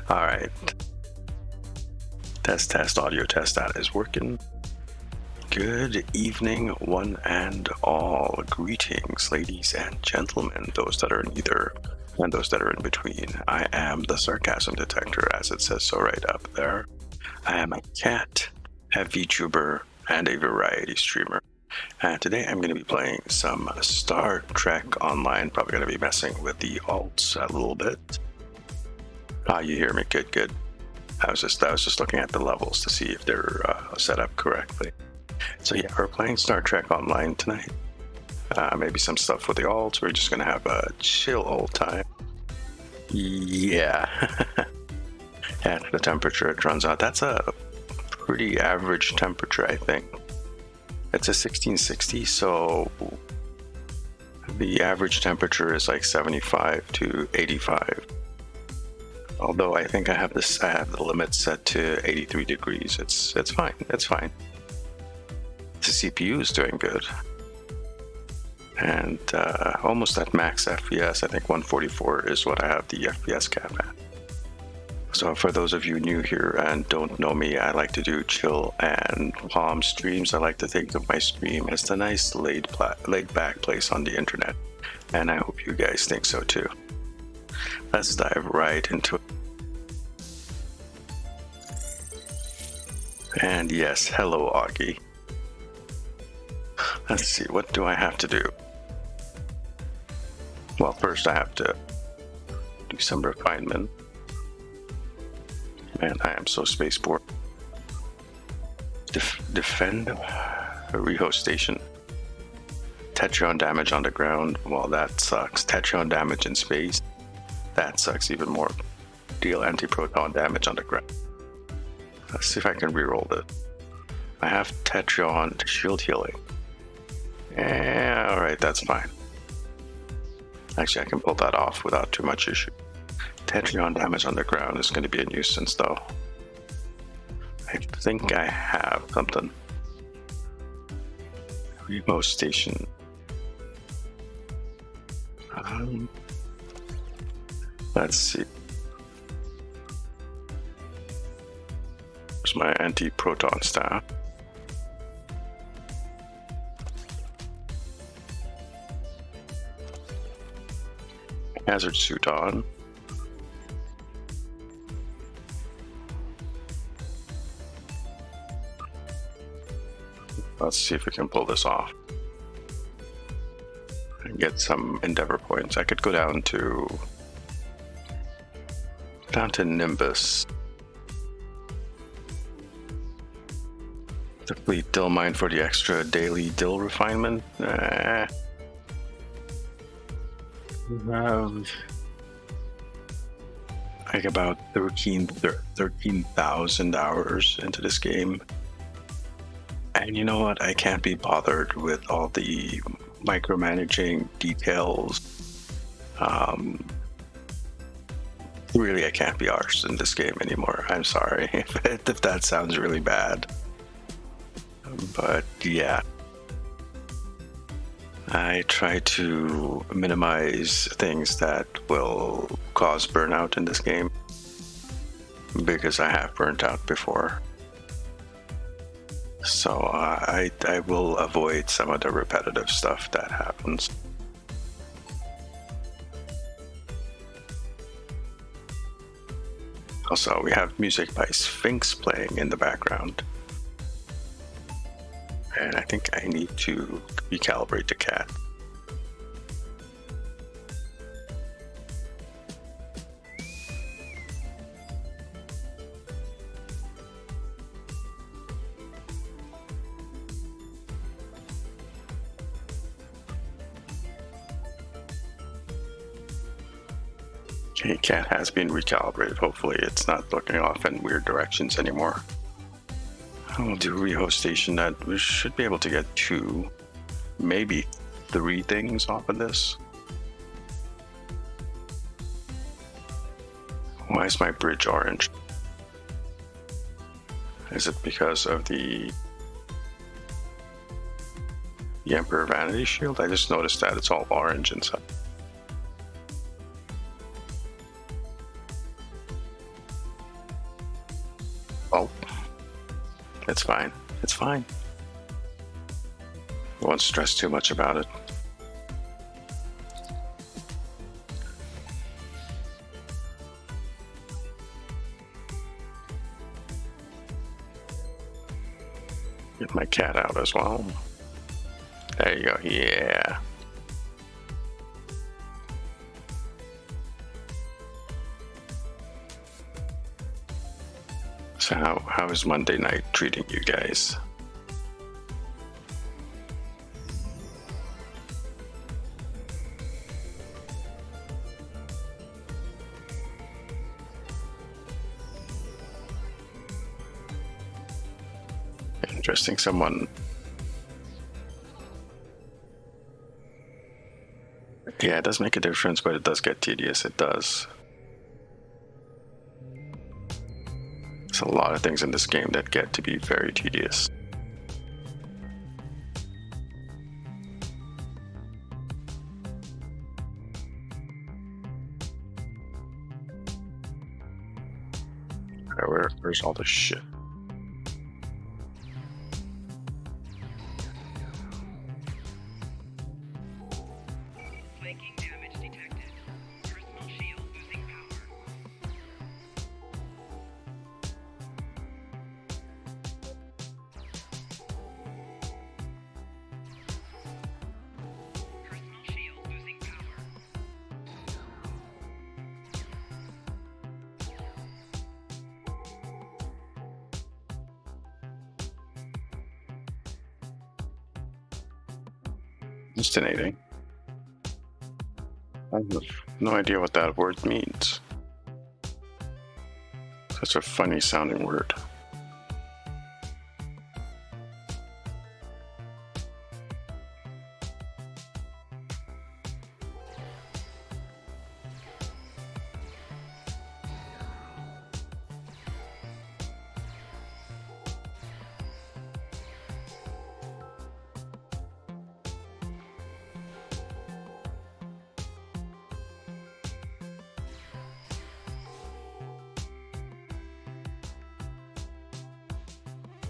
All right. Test, audio test, that is working. Good evening, one and all. Greetings, ladies and gentlemen, those that are in either and those that are in between. I am the sarcasm detector, as it says so right up there. I am a cat, a VTuber, and a variety streamer. And today I'm going to be playing some Star Trek Online. Probably going to be messing with the alts a little bit. You hear me? Good. I was just looking at the levels to see if they're set up correctly. So yeah, we're playing Star Trek Online tonight. Maybe some stuff with the alts. We're just gonna have a chill old time. Yeah. And the temperature it runs out. That's a pretty average temperature, I think. It's a 1660, so the average temperature is like 75 to 85. Although I think I have the limit set to 83 degrees. It's fine. It's fine. The CPU is doing good. And almost at max FPS. I think 144 is what I have the FPS cap at. So for those of you new here and don't know me, I like to do chill and calm streams. I like to think of my stream as a nice laid back place on the internet. And I hope you guys think so too. Let's dive right into it. And yes, hello Augie. Let's see, what do I have to do? Well, first I have to do some refinement. Man, I am so spaceport. Defend a rehost station. Tetron damage on the ground. Well, that sucks. Tetron damage in space. That sucks even more. Deal anti-proton damage on the ground. Let's see if I can reroll this. I have Tetron shield healing. Yeah, alright, that's fine. Actually, I can pull that off without too much issue. Tetron damage on the ground is going to be a nuisance, though. I think I have something. Remote station. Let's see. Where's my anti-proton staff? Hazard suit on. Let's see if we can pull this off and get some endeavor points. I could go down to Nimbus. The fleet dill mine for the extra daily dill refinement. We have like about 13,000 hours into this game. And you know what? I can't be bothered with all the micromanaging details. Really, I can't be arsed in this game anymore. I'm sorry if that sounds really bad. But yeah. I try to minimize things that will cause burnout in this game, because I have burnt out before. So I will avoid some of the repetitive stuff that happens. Also, we have music by Sphinx playing in the background. And I think I need to recalibrate the cat. Okay, cat has been recalibrated. Hopefully it's not looking off in weird directions anymore. I'll do rehost station. That we should be able to get 2, maybe 3 things off of this. Why is my bridge orange? Is it because of the Emperor Vanity Shield? I just noticed that it's all orange inside. It's fine. It's fine. I won't stress too much about it. Get my cat out as well. There you go. Yeah. So how is Monday night treating you guys? Interesting. Someone. Yeah, it does make a difference, but it does get tedious. It does. There's a lot of things in this game that get to be very tedious. Where's all this shit? Flanking damage detected. Personal shield losing power. Personal shield losing power. Fascinating. I have no idea what that word means. Such a funny sounding word.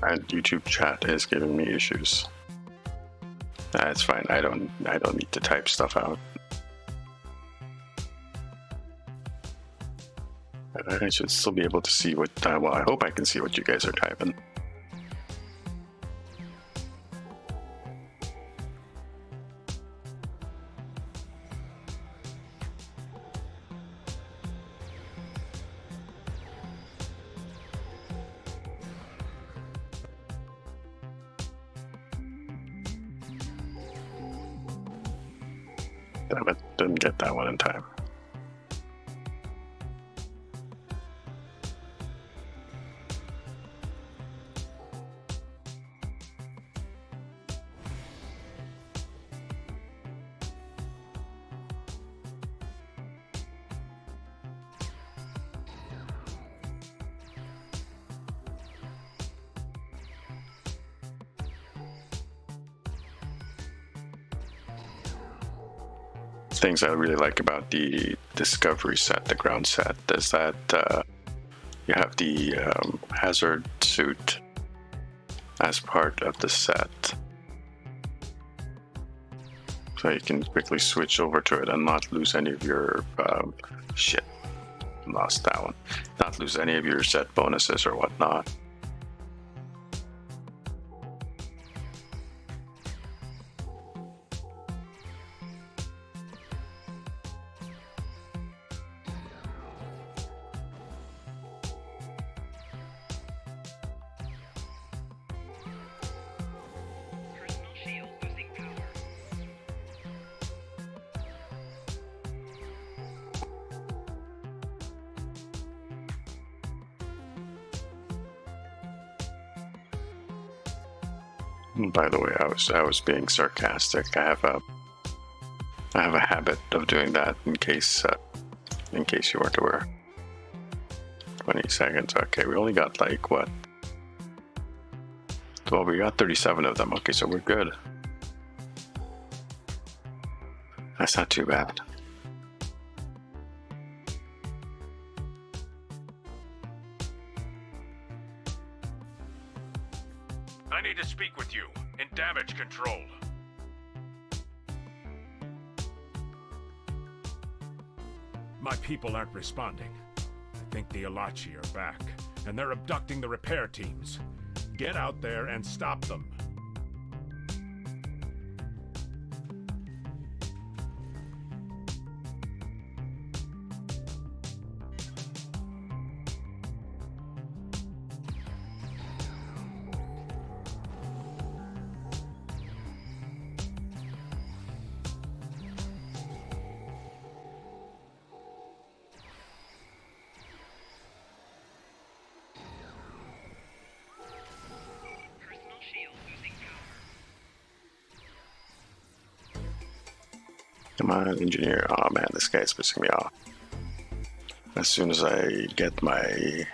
And YouTube chat is giving me issues. That's fine. I don't need to type stuff out. I should still be able to see what. Well, I hope I can see what you guys are typing. Damn it, didn't get that one in time. Things I really like about the Discovery set, the ground set, is that you have the hazard suit as part of the set. So you can quickly switch over to it and not lose any of your shit. Lost that one. Not lose any of your set bonuses or whatnot. Personal shield losing power. By the way, I was being sarcastic. I have a habit of doing that in case you weren't aware. 20 seconds. Okay, we only got like what? Well, we got 37 of them. Okay, so we're good. That's not too bad. damage control. My people aren't responding. I think the Alachi are back, and they're abducting the repair teams. Get out there and stop them. Personal shield losing power. Come on, engineer. Oh man, this guy's pissing me off. As soon as I get my...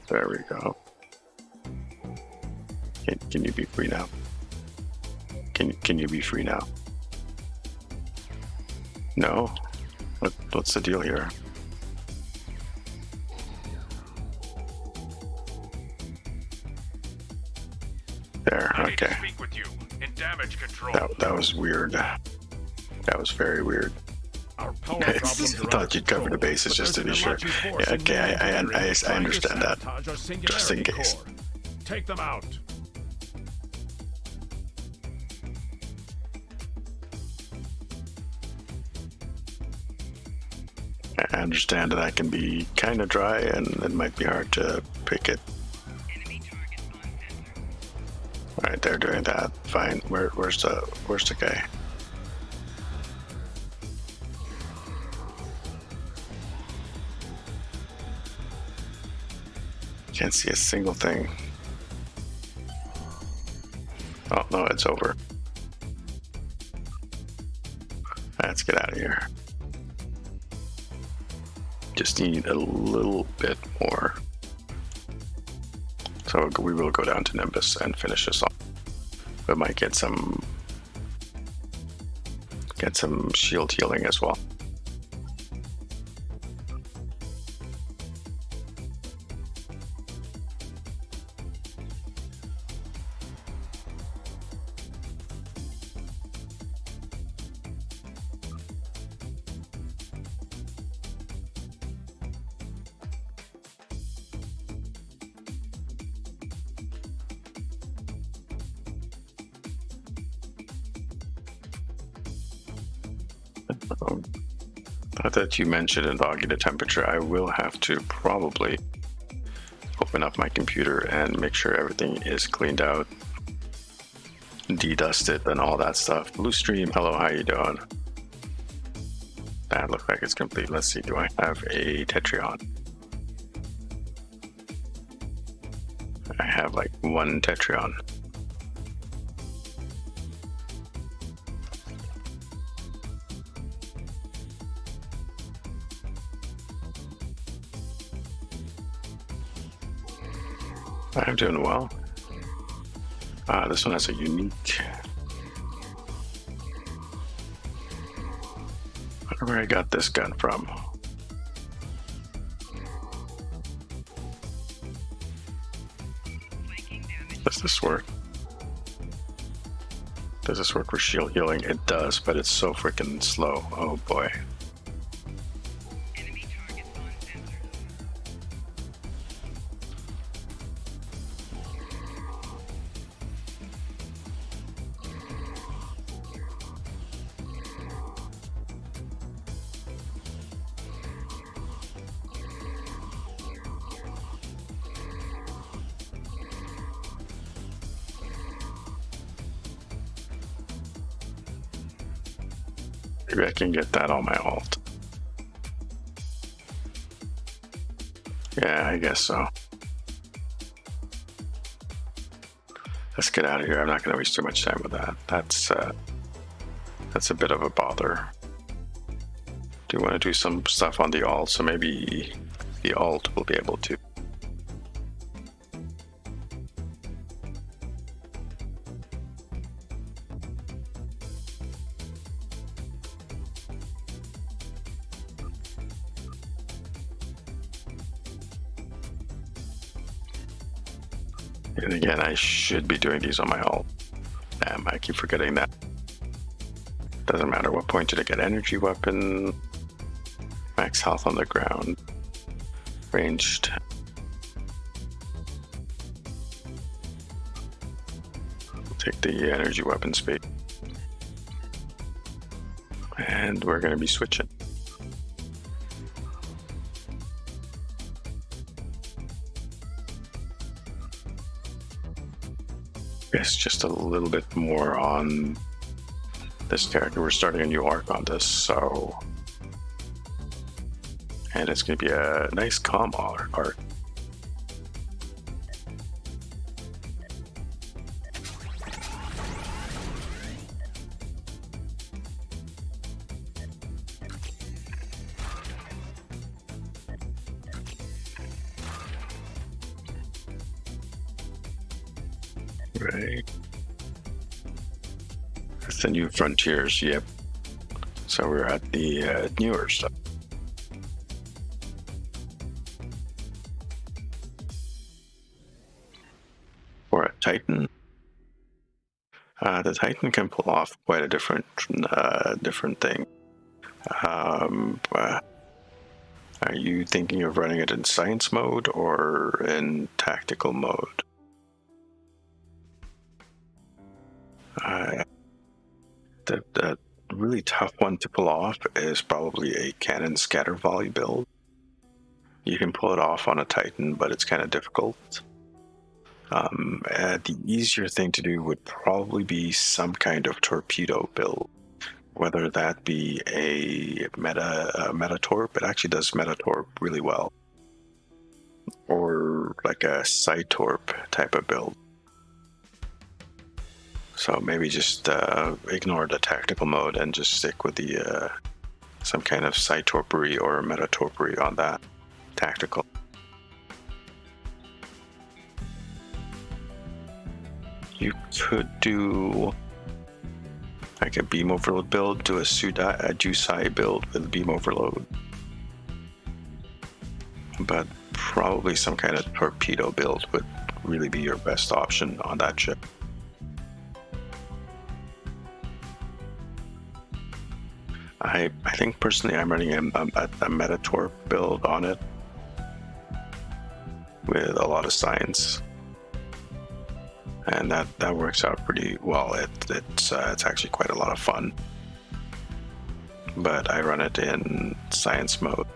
There we go. Can you be free now? Can you be free now? No? What's the deal here? There, I need to okay. speak with you in damage control. That was weird. That was very weird. Our power I problems are thought under you'd cover the control, bases but just to there's be an sure. Alachi force Yeah, in okay, Northern I area trying to understand that. sabotage our Just in Singularity case. Core. Take them out. I understand that can be kind of dry and it might be hard to pick it. Enemy target on center. Alright, they're doing that. Fine. Where's the guy? Can't see a single thing. Oh no, it's over. Let's get out of here. Just need a little bit more. So we will go down to Nimbus and finish this off. We might get some shield healing as well. Now that you mentioned and logging the temperature, I will have to probably open up my computer and make sure everything is cleaned out, de-dusted and all that stuff. Blue Stream, hello, how you doing? That looks like it's complete. Let's see, do I have a Tetrion? I have like one Tetrion. I'm doing well. This one has a unique. I wonder where I got this gun from. Flanking damage. Does this work? Does this work for shield healing? It does, but it's so freaking slow. Oh boy. Enemy target on center. Maybe I can get that on my alt. Yeah, I guess so. Let's get out of here. I'm not going to waste too much time with that. That's a bit of a bother. Do you want to do some stuff on the alt? So maybe the alt will be able to. And again, I should be doing these on my ult. Damn, I keep forgetting that. Doesn't matter what point did I get energy weapon, max health on the ground, ranged. Take the energy weapon speed. And we're going to be switching. Guess just a little bit more on this character. We're starting a new arc on this, so. And it's going to be a nice calm arc. Right. It's the new frontiers, yep. So we're at the newer stuff. For a Titan, the Titan can pull off quite a different thing. Are you thinking of running it in science mode or in tactical mode? The really tough one to pull off is probably a cannon scatter volley build. You can pull it off on a Titan, but it's kind of difficult. The easier thing to do would probably be some kind of torpedo build, whether that be a meta torp. It actually does meta torp really well, or like a side torp type of build. So maybe just ignore the tactical mode and just stick with the some kind of side torpery or meta torpery on that tactical. You could do like a beam overload build, do a Jusai build with beam overload, but probably some kind of torpedo build would really be your best option on that ship. I think personally I'm running a Metatorp build on it with a lot of science, and that works out pretty well. It's actually quite a lot of fun, but I run it in science mode.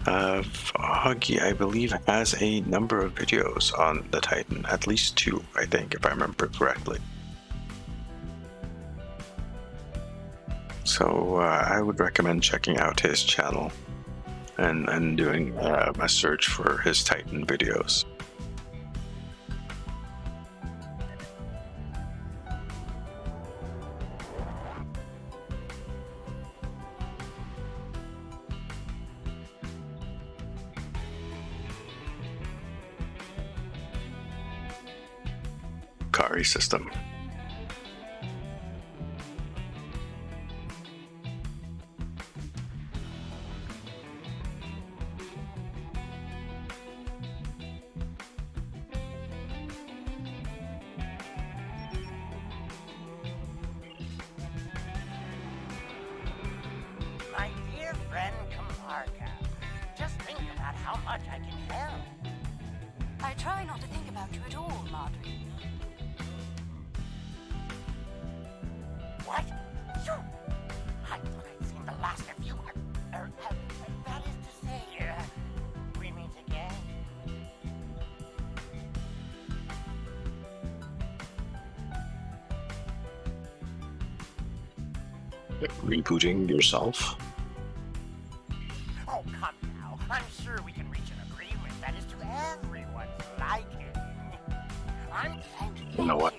Huggy, I believe, has a number of videos on the Titan, at least 2, I think, if I remember correctly. So I would recommend checking out his channel and doing a search for his Titan videos. Kari system. My dear friend Kamarka, just think about how much I can help. I try not to think about you at all, Marjorie. What? You? I thought I'd seen the last of you. That is to say, we meet again. Rebooting yourself? Oh, come now. I'm sure we can reach an agreement that is to everyone's liking. I'm You know what?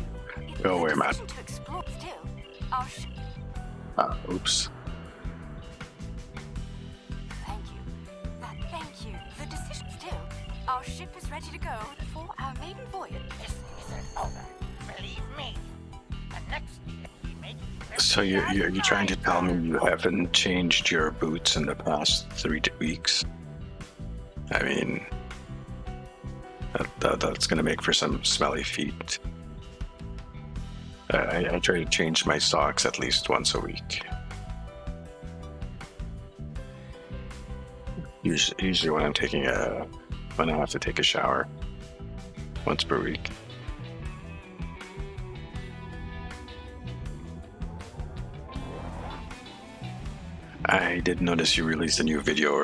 Go away, Matt. To explore still. Our Oops. Thank you. Thank you. The decision still. Our ship is ready to go for our maiden voyage. This isn't over. Believe me. The next year we make. So you're trying to tell me you haven't changed your boots in the past 3 weeks? I mean, That's going to make for some smelly feet. I try to change my socks at least once a week. Usually when when I have to take a shower, once per week. I did notice you released a new video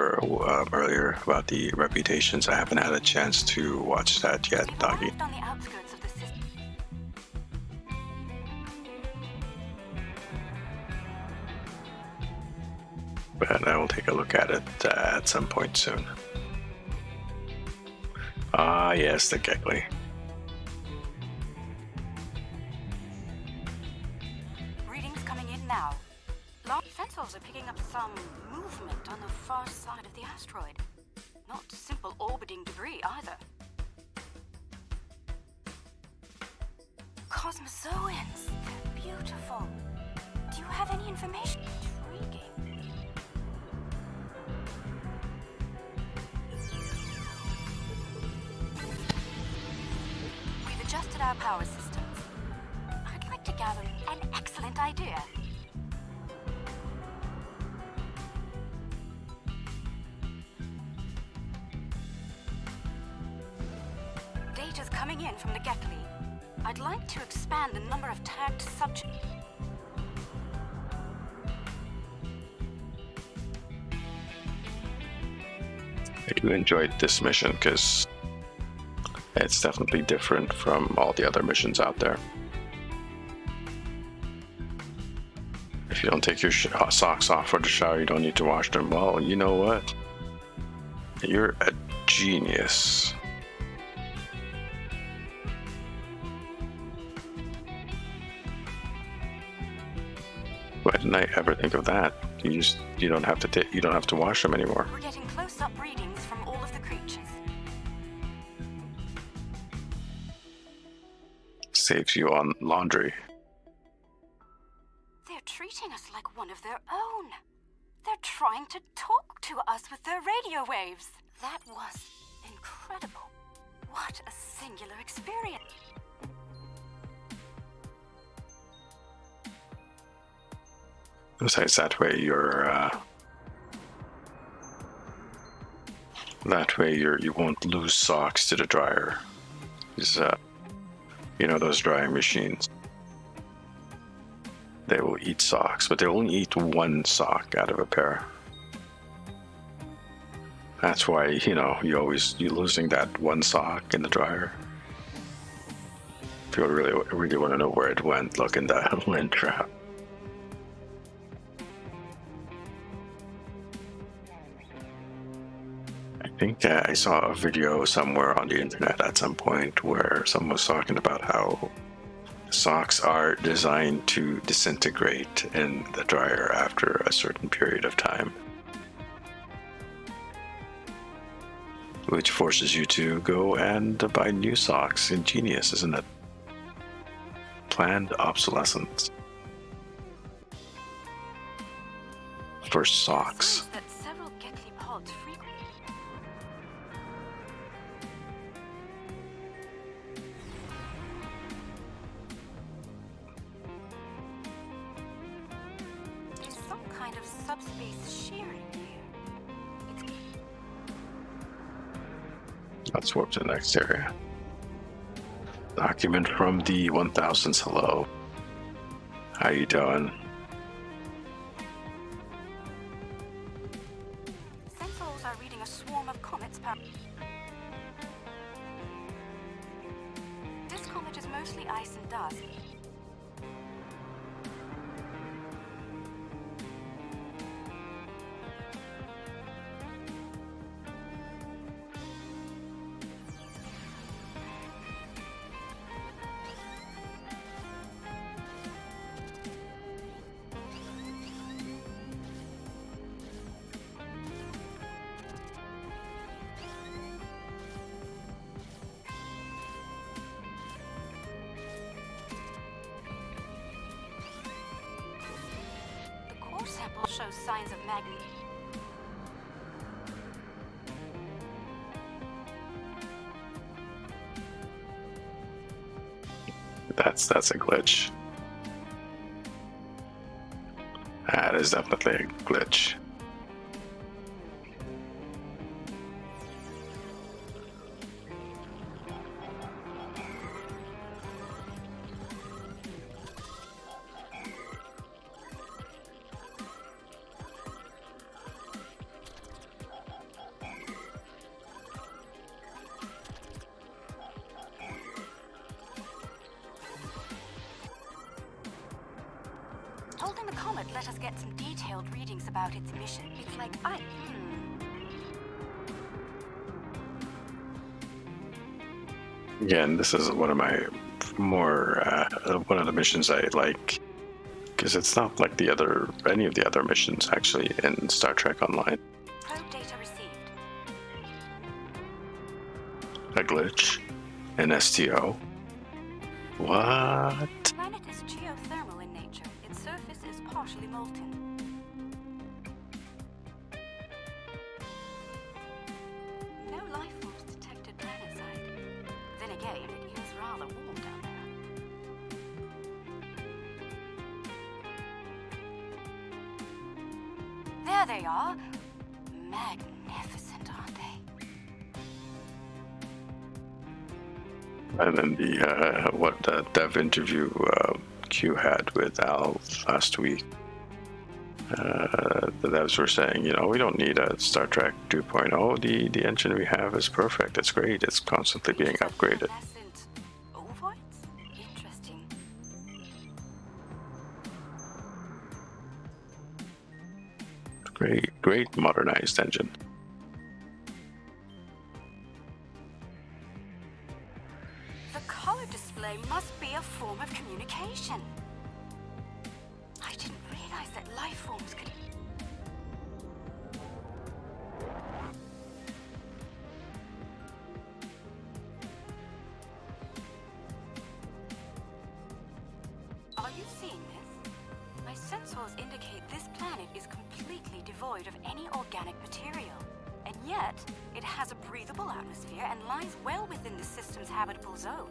earlier about the reputations. I haven't had a chance to watch that yet, We've Doggy. arrived on the outskirts of the system. But I will take a look at it at some point soon. Ah, yes, the Gekli. Readings coming in now. Large sensors are picking up some movement on the far side of the asteroid. Not simple orbiting debris either. Cosmozoans. They're beautiful. Do you have any information? Intriguing. We've adjusted our power systems. I'd like to gather an excellent idea. Data's coming in from the Gekli. I'd like to expand the number of tagged subjects. I do enjoy this mission because it's definitely different from all the other missions out there. If you don't take your socks off for the shower, you don't need to wash them. Well, you know what? You're a genius. Why didn't I ever think of that? You don't have to wash them anymore. We're getting close-up readings from all of the creatures. Saves you on laundry. They're treating us like one of their own. They're trying to talk to us with their radio waves. That was incredible. What a singular experience. Besides, that way you won't lose socks to the dryer. Because, those drying machines. They will eat socks, but they only eat one sock out of a pair. That's why, you're losing that one sock in the dryer. If you really want to know where it went, look in the lint trap. I think I saw a video somewhere on the internet at some point where someone was talking about how socks are designed to disintegrate in the dryer after a certain period of time, which forces you to go and buy new socks. Ingenious, isn't it? Planned obsolescence for socks. That several Gekli pods frequently. There's some kind of subspace shearing here. It's Let's warp to the next area. Document from the 1000s. Hello. How you doing? Sensors are reading a swarm of comets per... This comet is mostly ice and dust. The core sample shows signs of magnet. That's a glitch. That is definitely a glitch. Holding the comet let us get some detailed readings about its mission. It's like, Again, this is one of my more one of the missions I like, because it's not like any of the other missions actually in Star Trek Online. Probe data received. A glitch, an STO. What? The planet is geothermal in nature. Its surface is partially molten. No life forms detected planetside. Then again, it is rather warm down there. There they are. Magnificent, aren't they? And then the dev interview Q had with Al last week. The devs were saying, we don't need a Star Trek 2.0. The engine we have is perfect. It's great. It's constantly being upgraded. Ovoids? Interesting. Great modernized engine. The color display must be a form of communication. I didn't realize that life forms could... Are you seeing this? My sensors indicate this planet is completely devoid of any organic material. And yet, it has a breathable atmosphere and lies well within the system's habitable zone.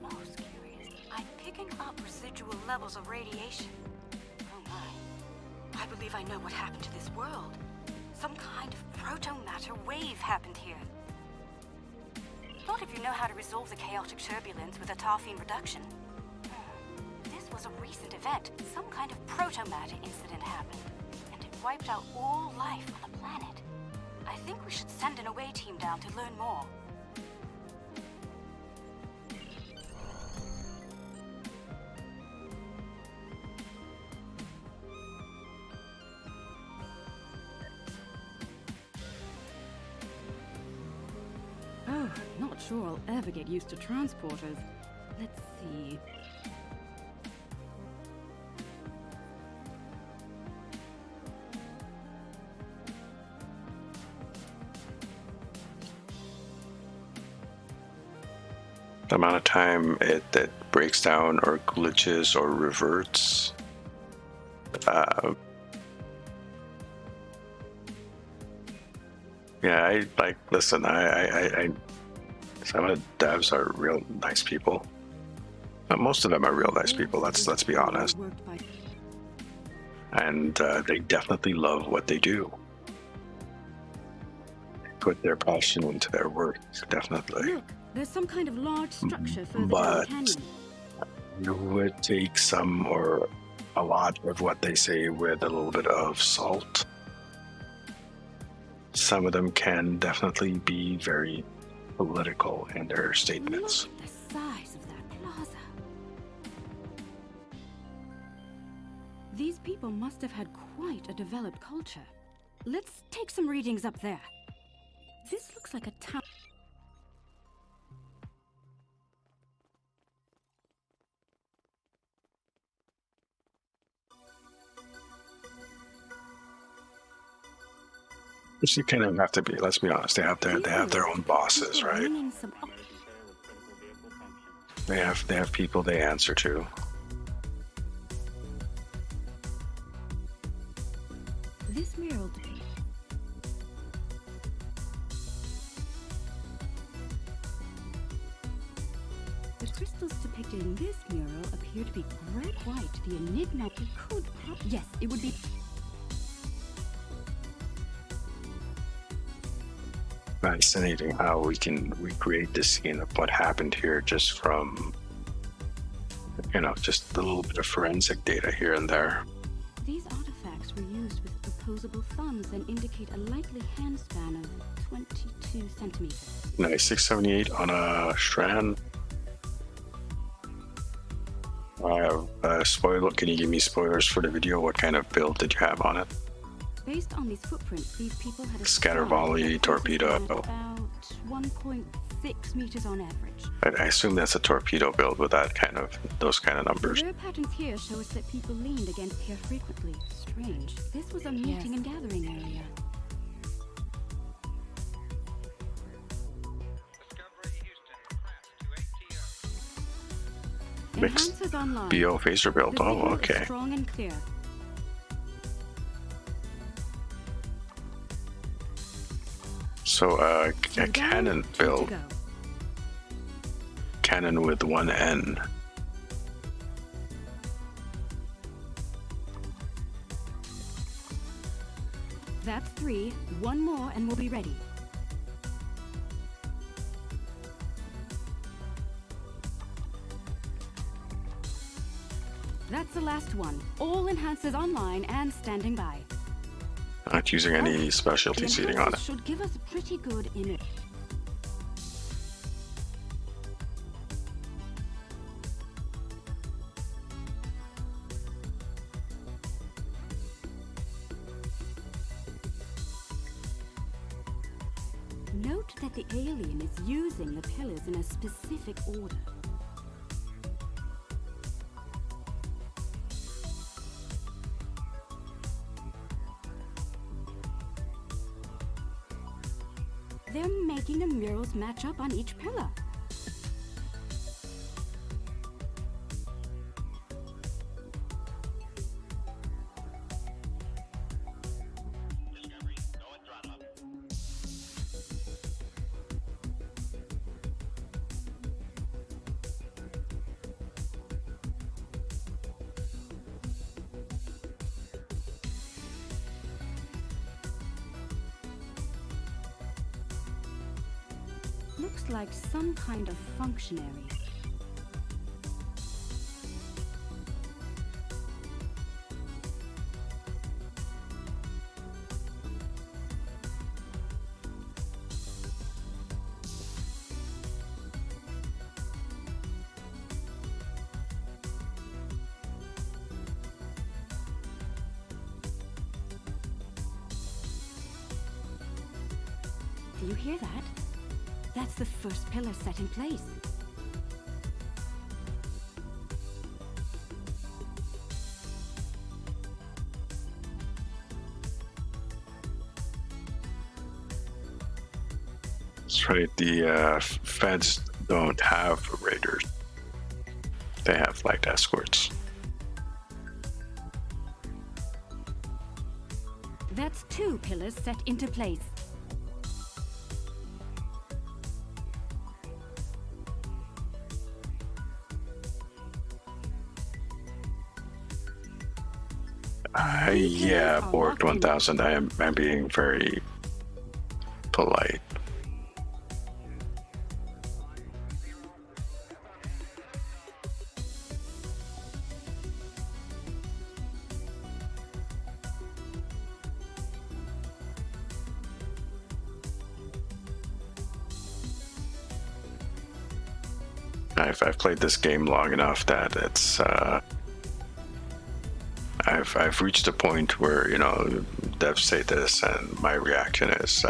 Most curious, I'm picking up residual levels of radiation. Oh my. I believe I know what happened to this world. Some kind of proto-matter wave happened here. Not if you know how to resolve the chaotic turbulence with a tarfine reduction. This was a recent event. Some kind of proto-matter incident happened, and it wiped out all life on the planet. I think we should send an away team down to learn more. Oh, not sure I'll ever get used to transporters. Let's see. The amount of time it breaks down or glitches or reverts. Yeah, listen, I some of the devs are real nice people. Most of them are real nice people, let's be honest. And they definitely love what they do. They put their passion into their work, definitely. Look, there's some kind of large structure further down But the canyon. you would take some or a lot of what they say with a little bit of salt. Some of them can definitely be very political in their statements. Look at the size of that plaza. These people must have had quite a developed culture. Let's take some readings up there. This looks like a town. You kind of have to be. Let's be honest. They have their own bosses, right? They have people they answer to. This mural depicts. The crystals depicted in this mural appear to be great white. The enigma could... Yes, it would be... Fascinating how we can recreate the scene of what happened here just from, just a little bit of forensic data here and there. These artifacts were used with opposable thumbs and indicate a likely handspan of 22 centimeters. Nice, 678 on a strand. Spoiler, can you give me spoilers for the video? What kind of build did you have on it? Based on these footprints, these people had a Scatter stride volley, that torpedo. was about 1.6 meters on average. I assume that's a torpedo build with those kind of The numbers. rare patterns here show us that people leaned against here frequently. Strange. This was a meeting and gathering area. Mixed Enhancers online. BO phaser build. The Oh, signal is okay. strong and clear. So a Down, cannon 2 to build. go. Cannon with one N. That's 3. One more and we'll be ready. That's the last one. All enhancers online and standing by. Not using any Okay, specialty the seating on enhancers it. should give us a pretty good image. Note that the alien is using the pillars in a specific order. They're making the murals match up on each pillar. Looks like some kind of functionary. Do you hear that? That's the first pillar set in place. That's right. The feds don't have raiders. They have light escorts. That's 2 pillars set into place. Yeah, Borg 1000. I'm being very polite. I've played this game long enough that it's I've reached a point where devs say this and my reaction is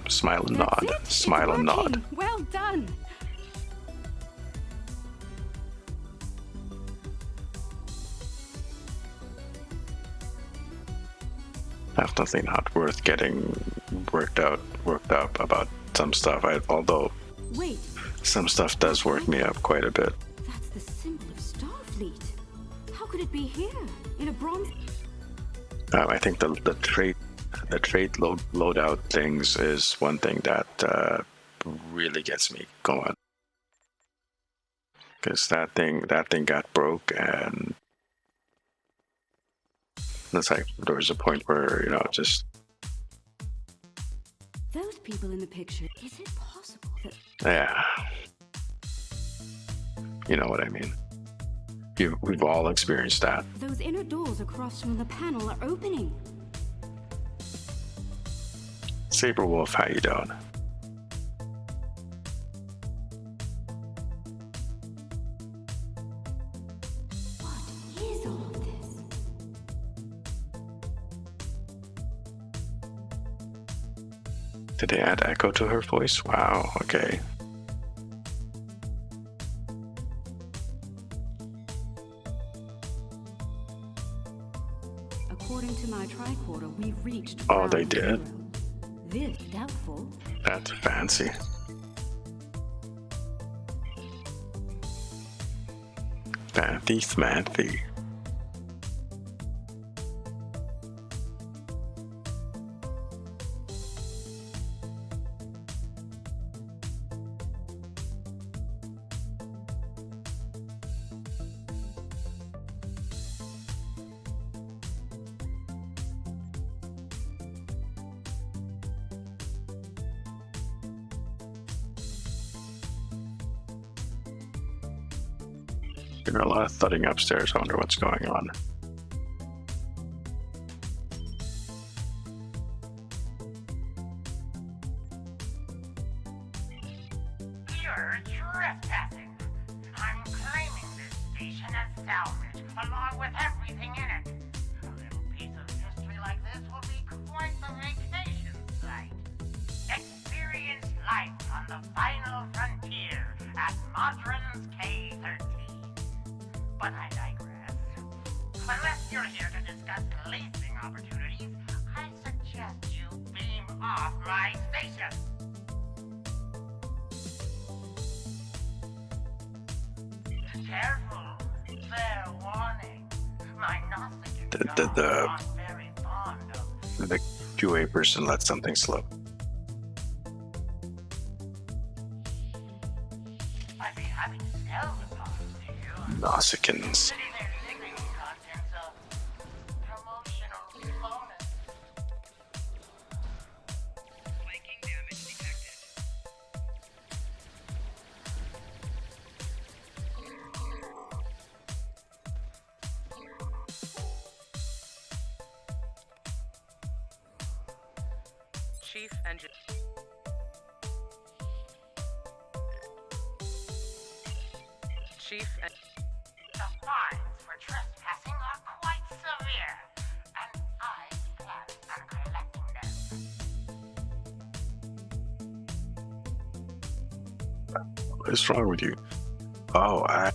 smile and That's nod, it. smile It's and nod. working. Well done. Definitely not worth getting worked up about some stuff. Although Wait, some stuff does work me up quite a bit. that's the symbol of Starfleet. How could it be here? In a bronze... I think the trait loadout things is one thing that really gets me going. because that thing got broke, and it's like there was a point where just Those people in the picture, is it possible that... yeah, you know what I mean. We've all experienced that. Those inner doors across from the panel are opening. Saberwolf, how you doing? What is all of this? Did they add echo to her voice? Wow, okay. According to my tricorder, we've reached... Oh, they ground did? zero. This doubtful. That's fancy. Fancy smancy. There are a lot of thudding upstairs. I wonder what's going on. You're trespassing. I'm claiming this station as salvage, along with everything in it. A little piece of history like this will be quite the vacation site. Experience life on the final frontier at Modron's K-13. But I digress. Unless you're here to discuss leasing opportunities, I suggest you beam off my station. Careful. Fair warning. My Gnostic The very fond of... the QA person let something slip. I'd be happy to sell the parts to you. Nausicaans. Sitting there listening to contents of promotional bonus. Flanking damage detected. Chief Engineer. Chief and The fines for trespassing are quite severe, and I plan on collecting them. What's wrong with you? Oh, I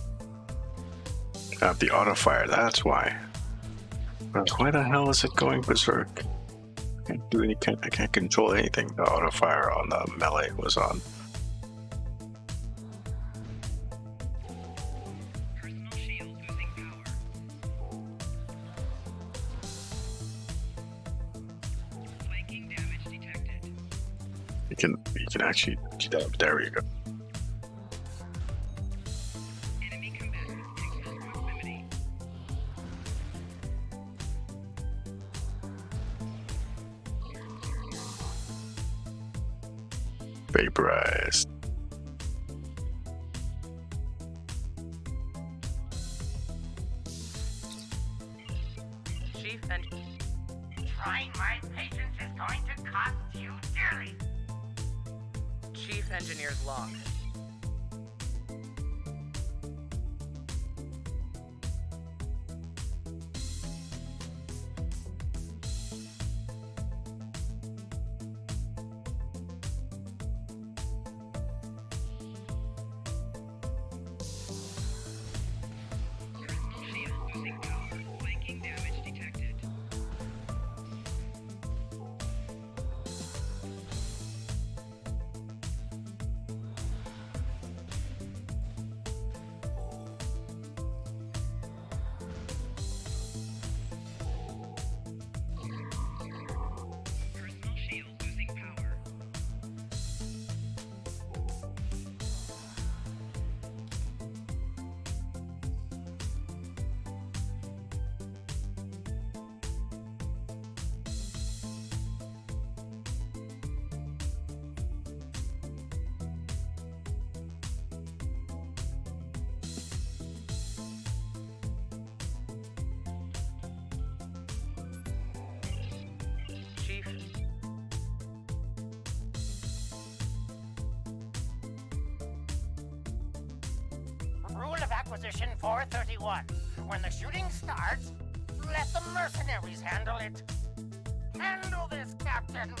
have the auto fire. That's why. Why the hell is it going berserk? I can't control anything. The auto fire on the melee was on. personal shield losing power. Flanking damage detected. You can actually do that. There we go. Enemy combatant in close proximity. Vaporized. Chief and Trying my patience is going to cost you dearly. Chief Engineer's log. Personal shield losing power. Flanking damage detected. safe. Rule of Acquisition 431. When the shooting starts, let the mercenaries handle it. Handle this, Captain.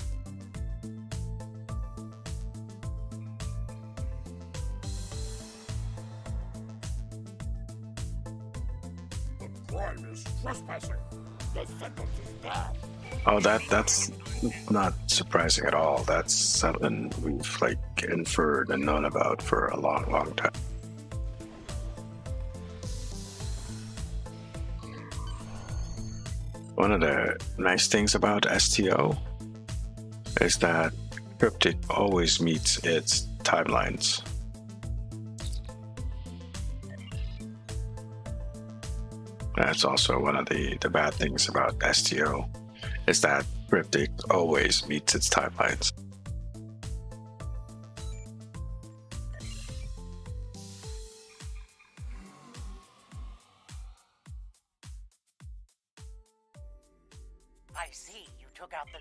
The crime is trespassing. The sentence is death. Oh, that's not surprising at all. That's something we've like inferred and known about for a long, long time. One of the nice things about STO is that Cryptic always meets its timelines. That's also one of the bad things about STO, is that Cryptic always meets its timelines. I see you took out the...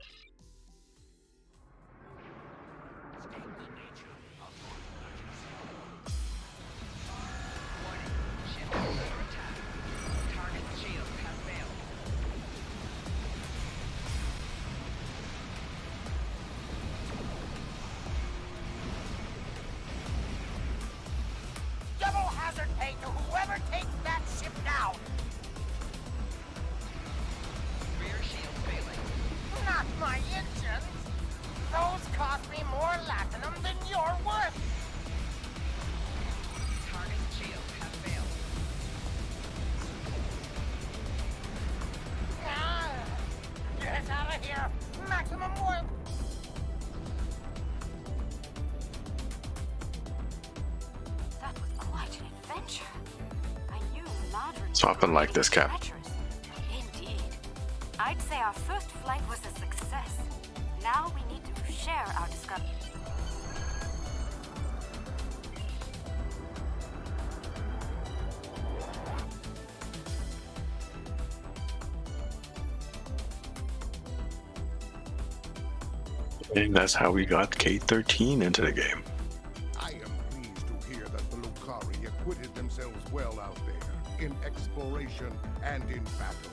Warning. Ship is under attack. Target's shields have failed. Double hazard pay to whoever takes that ship down! Rear shield failing. Not my engines! Those cost me more latinum than you're worth! Target's shields have failed. Ah, get out of here! Maximum warp! That was quite an adventure. I knew Marjorie So often like this, Cap. treacherous. Indeed. I'd say our first flight was a success. Now we need to share our discovery. And that's how we got K-13 into the game. I am pleased to hear that the Lucari acquitted themselves well out there, in exploration and in battle.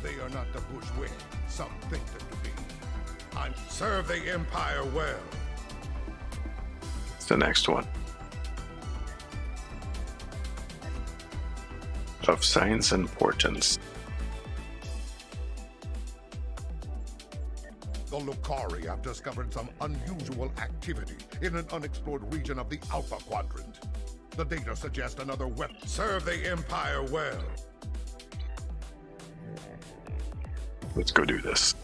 They are not the bushwick some think them to be. And serve the Empire well. It's the next one. Of science importance. The Lucari have discovered some unusual activity in an unexplored region of the Alpha Quadrant. The data suggest another weapon. Serve the Empire well. Let's go do this.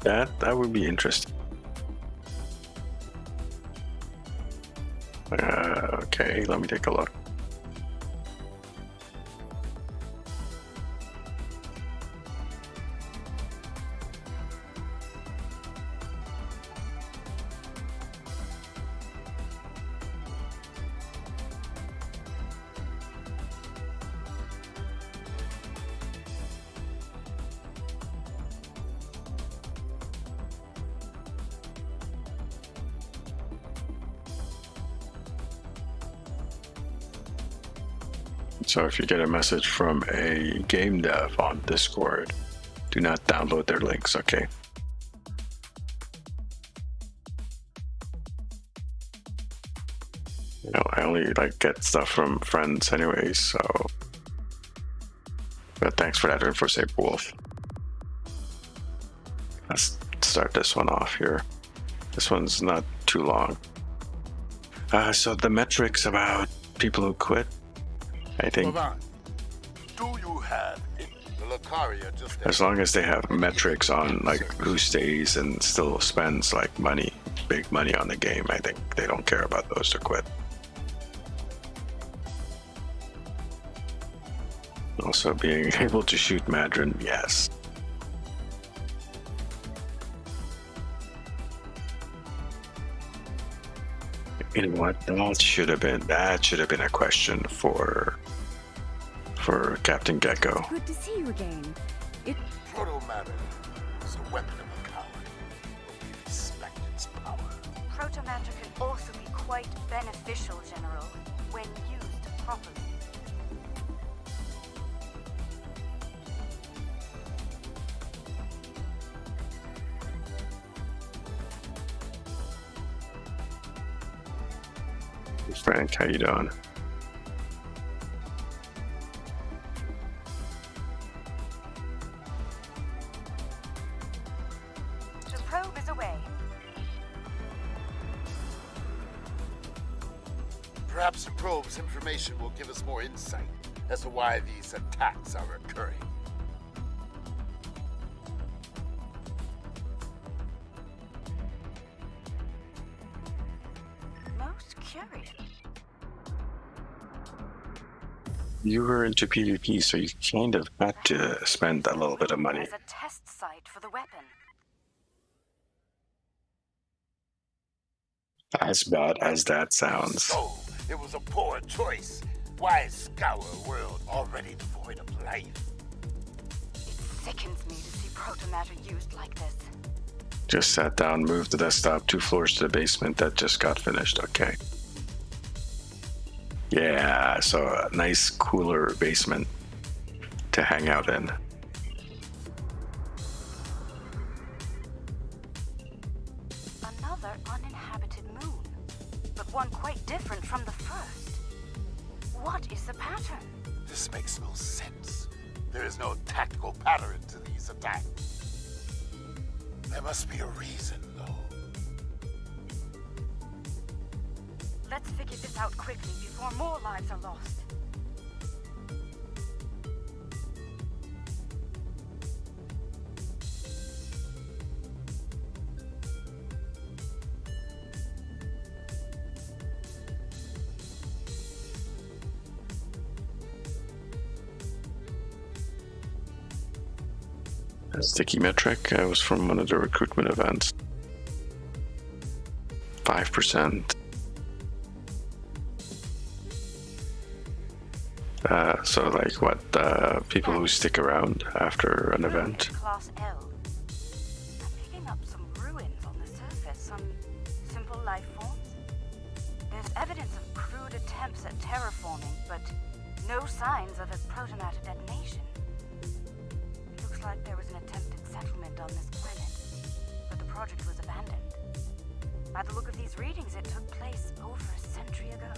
Yeah, that would be interesting. Okay, let me take a look. So if you get a message from a game dev on Discord, do not download their links, okay? You know, I only like get stuff from friends anyways, so. But thanks for that info, Saber Wolf. Let's start this one off here. This one's not too long. So the metrics about people who quit, I think. Levant, do you have in the Lucaria just As long as they have metrics on like who stays and still spends like money, big money on the game, I think they don't care about those to quit. Also being able to shoot Madron, yes. You know what? That should have been a question for Captain Gecko. Good to see you again. Proto-matter is a weapon of a coward, but we respect its power. Protomatter can also be quite beneficial, General, when used properly. Frank, how you doing? The probe is away. Perhaps the probe's information will give us more insight as to why these attacks are occurring. Most curious. You were into PvP, so you kind of had to spend a little bit of money. As a test site for the weapon. As bad as that sounds. So, it was a poor choice. Why scour a world already devoid of life? It sickens me to see protomatter used like this. Just sat down, moved the desktop 2 floors to the basement. That just got finished. Okay. Yeah, so a nice cooler basement to hang out in. Another uninhabited moon, but one quite different from the first. What is the pattern? This makes no sense. There is no tactical pattern to these attacks. There must be a reason, though. Let's figure this out quickly before more lives are lost. A sticky metric was from one of the recruitment events. 5%. So like what, people who stick around after an event? Class L. I'm picking up some ruins on the surface, some simple life forms. There's evidence of crude attempts at terraforming, but no signs of a protomatter detonation. It looks like there was an attempted settlement on this planet, but the project was abandoned. By the look of these readings, it took place over a century ago.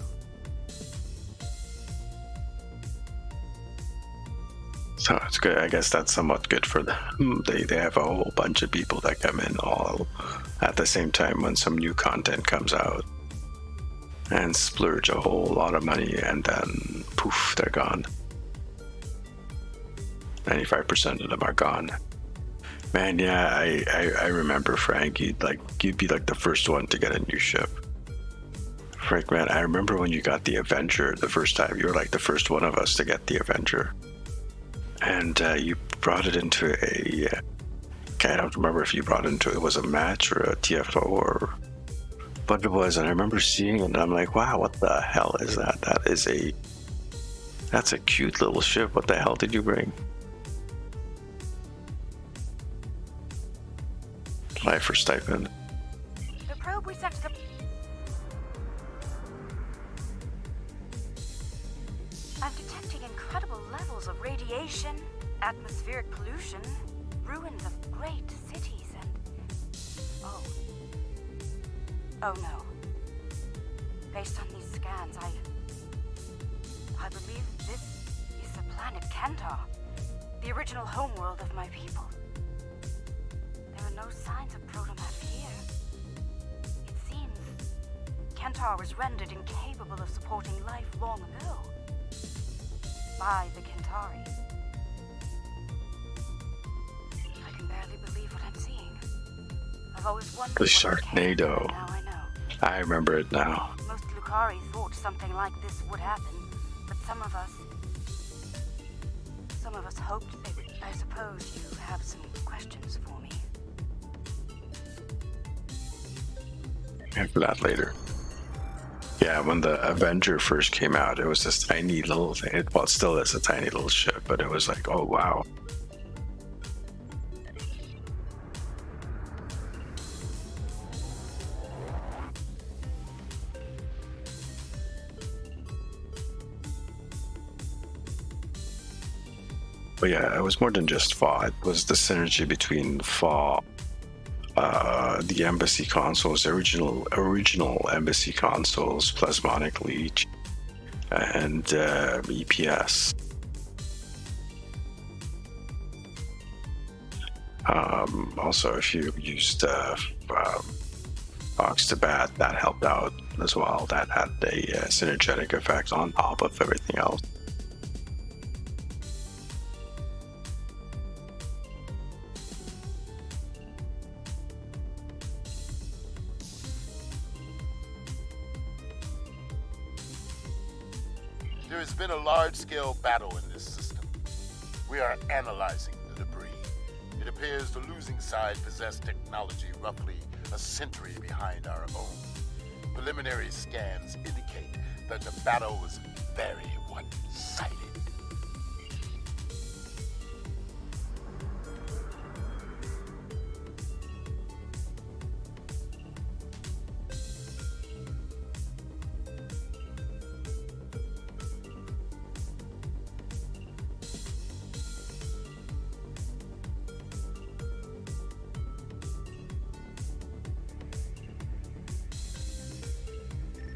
So it's good. I guess that's somewhat good for them. They have a whole bunch of people that come in all at the same time when some new content comes out and splurge a whole lot of money, and then poof, they're gone. 95% of them are gone. Man, yeah, I remember, Frank. You'd be like the first one to get a new ship. Frank, man, I remember when you got the Avenger the first time. You were like the first one of us to get the Avenger. And you brought it into a... I don't remember if you brought it into it was a match or a TFO or what it was. And I remember seeing it and I'm like, wow, what the hell is that? That's a cute little ship. What the hell did you bring? Life or stipend. The probe we sent to the... I'm detecting incredible levels of radiation, atmospheric pollution, ruins of great cities, and... Oh no. Based on these scans, I believe this is the planet Kantar, the original homeworld of my people. There are no signs of protomatter here. It seems Kantar was rendered incapable of supporting life long ago. by the Kentari. I can barely believe what I'm seeing. I've always wondered The what became of Sharknado. them, now I know. I remember it now. Most Lucari thought something like this would happen, but some of us hoped they would. I suppose you have some questions for me. After that later. Yeah, when the Avenger first came out, it was this tiny little thing. Well, it still is a tiny little ship, but it was like, oh wow. But yeah, it was more than just FAW. It was the synergy between FAW, the embassy consoles, original embassy consoles, plasmonic leech, and EPS. Also, if you used Ox to Bat, that helped out as well. That had a synergetic effect on top of everything else. There has been a large-scale battle in this system. We are analyzing the debris. It appears the losing side possessed technology roughly a century behind our own. Preliminary scans indicate that the battle was very one-sided.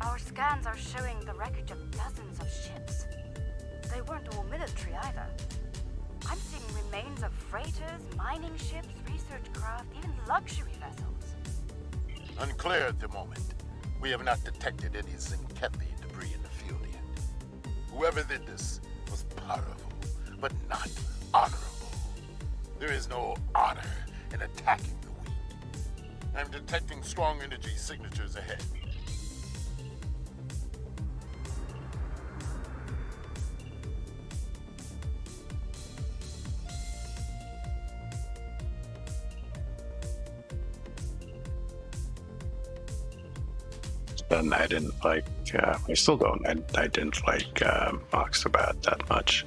Our scans are showing the wreckage of dozens of ships. They weren't all military either. I'm seeing remains of freighters, mining ships, research craft, even luxury vessels. Unclear at the moment. We have not detected any Zinkethi debris in the field yet. Whoever did this was powerful, but not honorable. There is no honor in attacking the weak. I'm detecting strong energy signatures ahead. And I didn't like, I still don't, I didn't like Ox to Bat that much.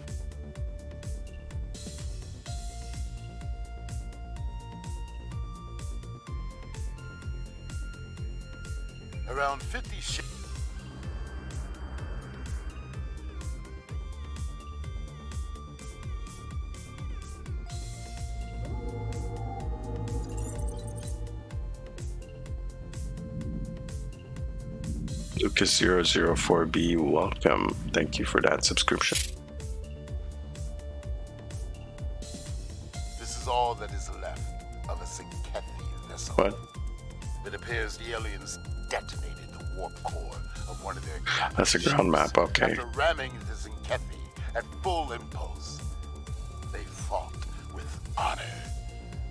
Around 50 ships. Lucas004B, welcome. Thank you for that subscription. This is all that is left of a Zinkethi vessel. What? It appears the aliens detonated the warp core of one of their captive That's a ground ships. map, okay. After ramming the Zinkethi at full impulse, they fought with honor.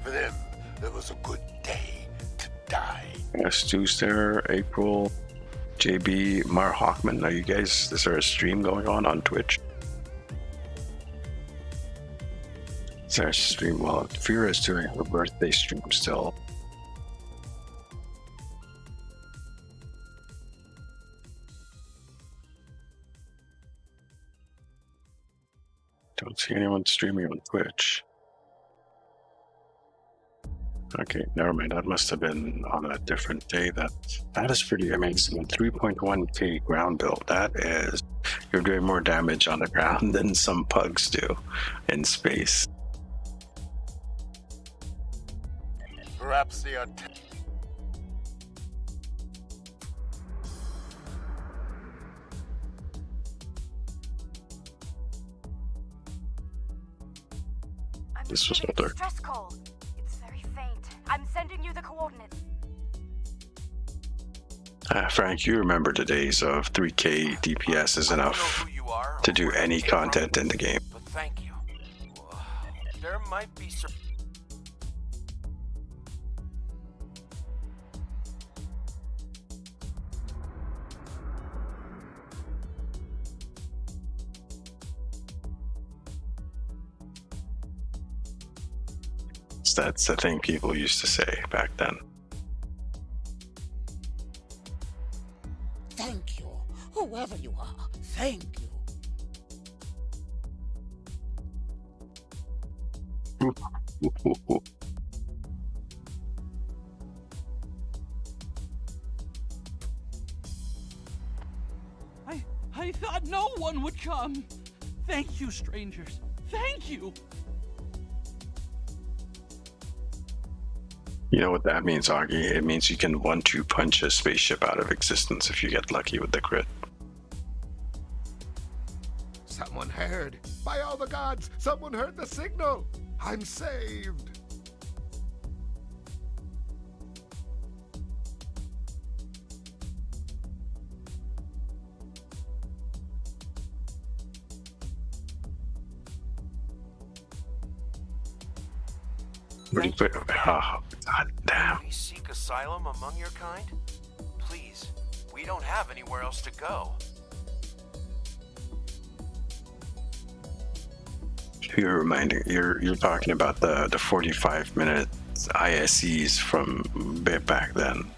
For them, it was a good day to die. Stu's there, April, JB, Mar Hawkman. Are you guys, is there a stream going on Twitch? Is there a stream? Well, Fira is doing her birthday stream still. Don't see anyone streaming on Twitch. Okay, never mind. That must have been on a different day. That is pretty amazing. 3.1k ground build. That is, you're doing more damage on the ground than some pugs do in space. Perhaps they are. This was receiving older. Stress call. It's very faint. I'm sending you the coordinates. Frank, you remember the days of 3k DPS is I don't enough. know who you are to do any content in the game. But thank you. There might be some... That's the thing people used to say back then. Thank you, whoever you are. Thank you. I thought no one would come. Thank you, strangers. Thank you. You know what that means, Augie? It means you can 1-2 punch a spaceship out of existence if you get lucky with the crit. Someone heard. By all the gods, someone heard the signal. I'm saved. Oh, God damn. We seek asylum among your kind? Please, we don't have anywhere else to go. You're talking about the 45-minute ISEs from back then.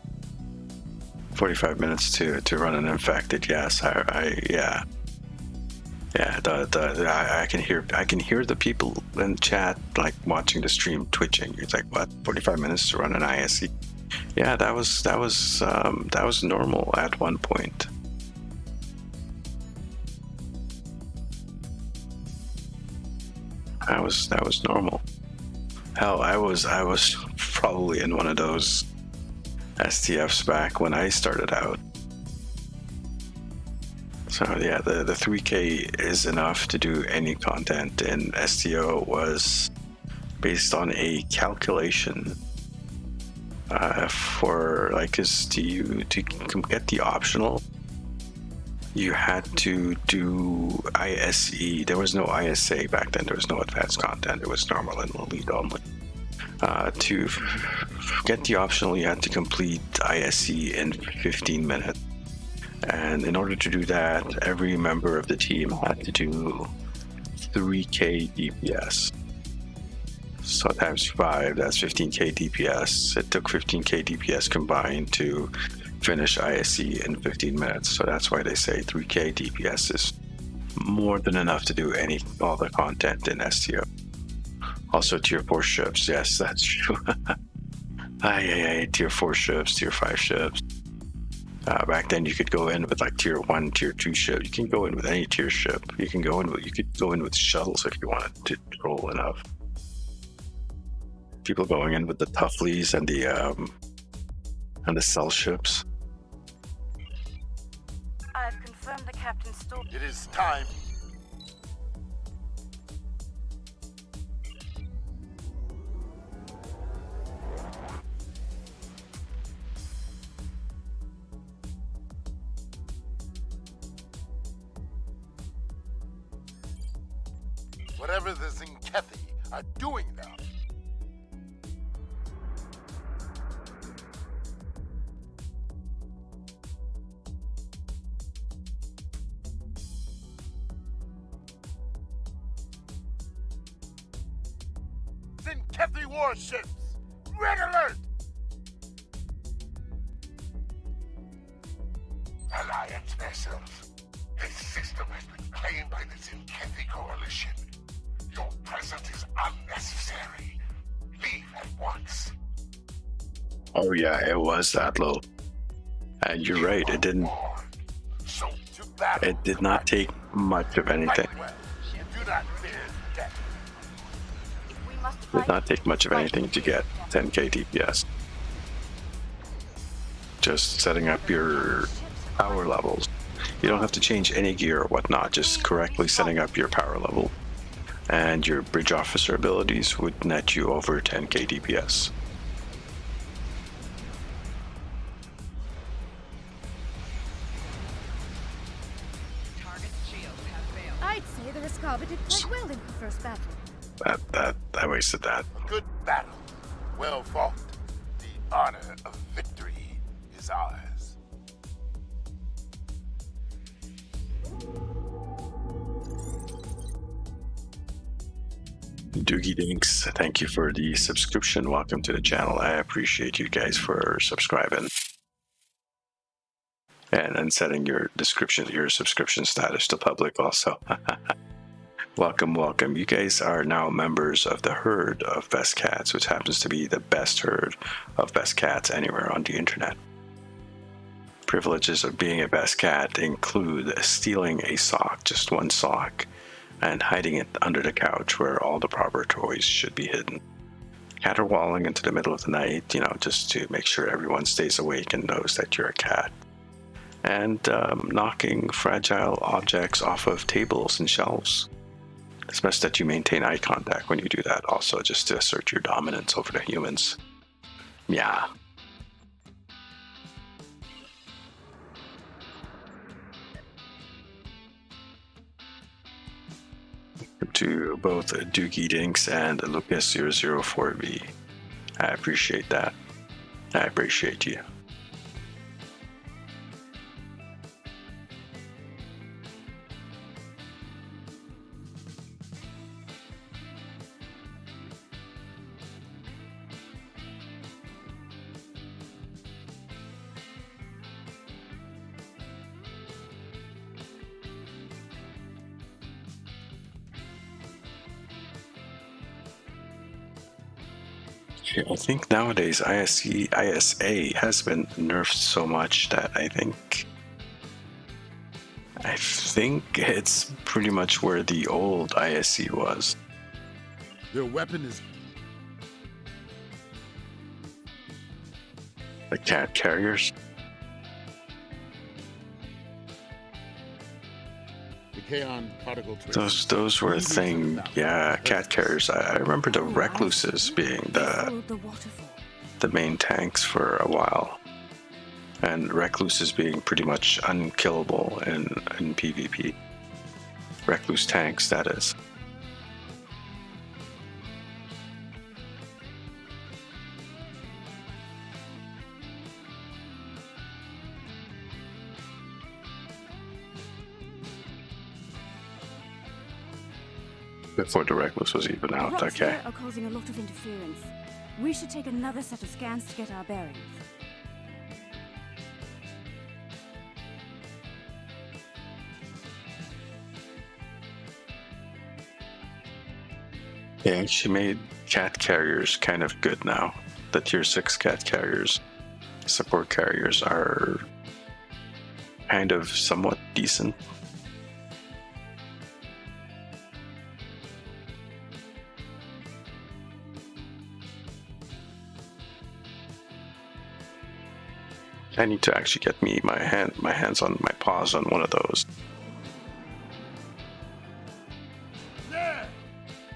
45 minutes to run an infected. Yes, yeah. Yeah, I can hear the people in chat like watching the stream twitching. It's like, what? 45 minutes to run an ISE? Yeah, that was normal at one point. That was normal. Hell, I was probably in one of those STFs back when I started out. So yeah, the 3K is enough to do any content, and STO was based on a calculation for like, cause to get the optional, you had to do ISE. There was no ISA back then. There was no advanced content. It was normal and elite only. To get the optional, you had to complete ISE in 15 minutes. And in order to do that, every member of the team had to do 3K DPS. So times 5, that's 15K DPS. It took 15K DPS combined to finish ISE in 15 minutes. So that's why they say 3K DPS is more than enough to do all the content in STO. Also tier 4 ships, yes, that's true. Tier 4 ships, tier 5 ships. Back then you could go in with like tier 1, tier 2 ship. You can go in with any tier ship. You could go in with shuttles if you wanted to troll enough. People going in with the Tuffleys and the cell ships. I've confirmed the captain's story. It is time. Whatever the Zinkethi are doing now. Zinkethi warships! Red alert! Alliance vessels. His system has been claimed by the Zinkethi Coalition. Your presence is unnecessary. Leave at once. Oh yeah, it was that low. And you're right, it didn't. So to battle. It did not take much of anything. Do not fear death. It did not take much of anything to get 10K DPS. Just setting up your power levels. You don't have to change any gear or whatnot, just correctly setting up your power level. And your bridge officer abilities would net you over 10K DPS. Target shields have failed. I'd say the Rescava did quite well in the first battle. I wasted that. Good battle. Well fought. The honor of victory is ours. Doogie Dinks, thank you for the subscription. Welcome to the channel. I appreciate you guys for subscribing and setting your subscription status to public also. Welcome. You guys are now members of the herd of best cats, which happens to be the best herd of best cats anywhere on the internet. Privileges of being a best cat include stealing a sock, just one sock, and hiding it under the couch where all the proper toys should be hidden. Caterwauling into the middle of the night, just to make sure everyone stays awake and knows that you're a cat. And knocking fragile objects off of tables and shelves. It's best that you maintain eye contact when you do that, also just to assert your dominance over the humans. Yeah. To both Doogie Dinks and Lucas004B. I appreciate that. I appreciate you. I think nowadays ISA has been nerfed so much that I think it's pretty much where the old ISC was. Their weapon is The cat carriers. Those were a thing. Yeah, cat carriers. I remember the recluses being the main tanks for a while, and recluses being pretty much unkillable in PvP. Recluse tanks, that is. Before the Recluse was even out, Rocks okay. here are causing a lot of interference. We should take another set of scans to get our bearings. They actually made cat carriers kind of good now. The tier 6 cat carriers, support carriers, are kind of somewhat decent. I need to actually get my hands on my paws on one of those. there.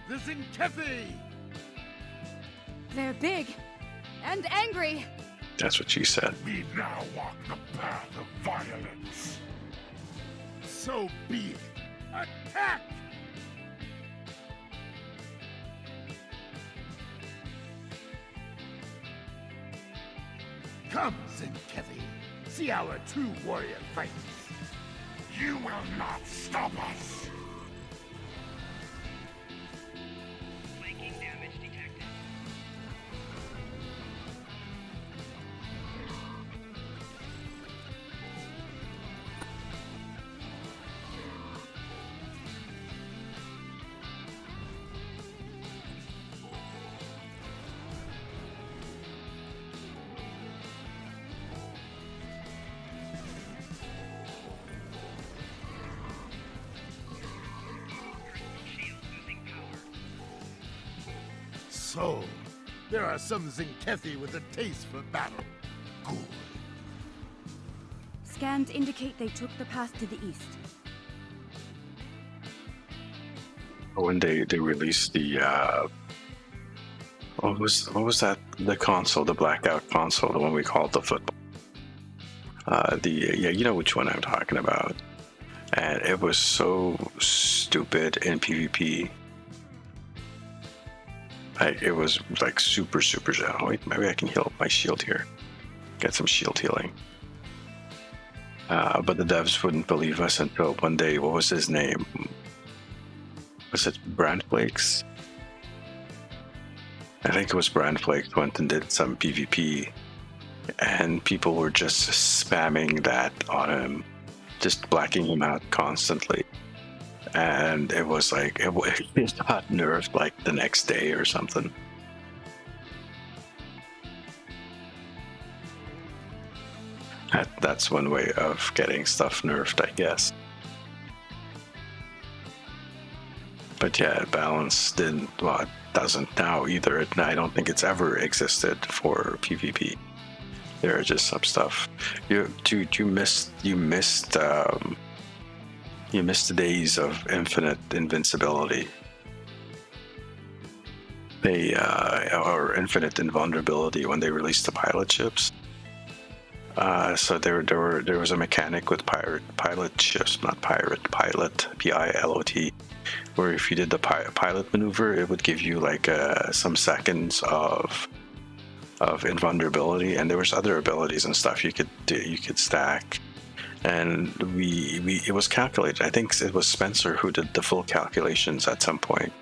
The Zinkethi. They're big and angry. That's what she said. We now walk the path of violence. So be it. Attack! Come, Zinkethi. See our true warrior fights. You will not stop us. Flanking damage detected. So, there are some Zinkethi with a taste for battle. Good. Scans indicate they took the path to the east. When they released the what was that, the console, the blackout console, the one we called the football, yeah, you know which one I'm talking about. and it was so stupid in PvP. It was like super. Oh, wait, maybe I can heal up my shield here. Get some shield healing. But the devs wouldn't believe us until one day. What was his name? Was it Brandflakes? I think it was Brandflakes went and did some PvP, and people were just spamming that on him, just blacking him out constantly. And it was like it got nerfed like the next day or something. That's one way of getting stuff nerfed, I guess. But yeah, balance doesn't now either. I don't think it's ever existed for PvP. There are just some stuff. You missed the days of infinite invincibility. Or infinite invulnerability when they released the pilot ships. So there was a mechanic with pilot ships, not pilot, pilot, where if you did the pilot maneuver, it would give you like some seconds of invulnerability, and there was other abilities and stuff you could do, you could stack, and it was calculated. I think it was Spencer who did the full calculations at some point.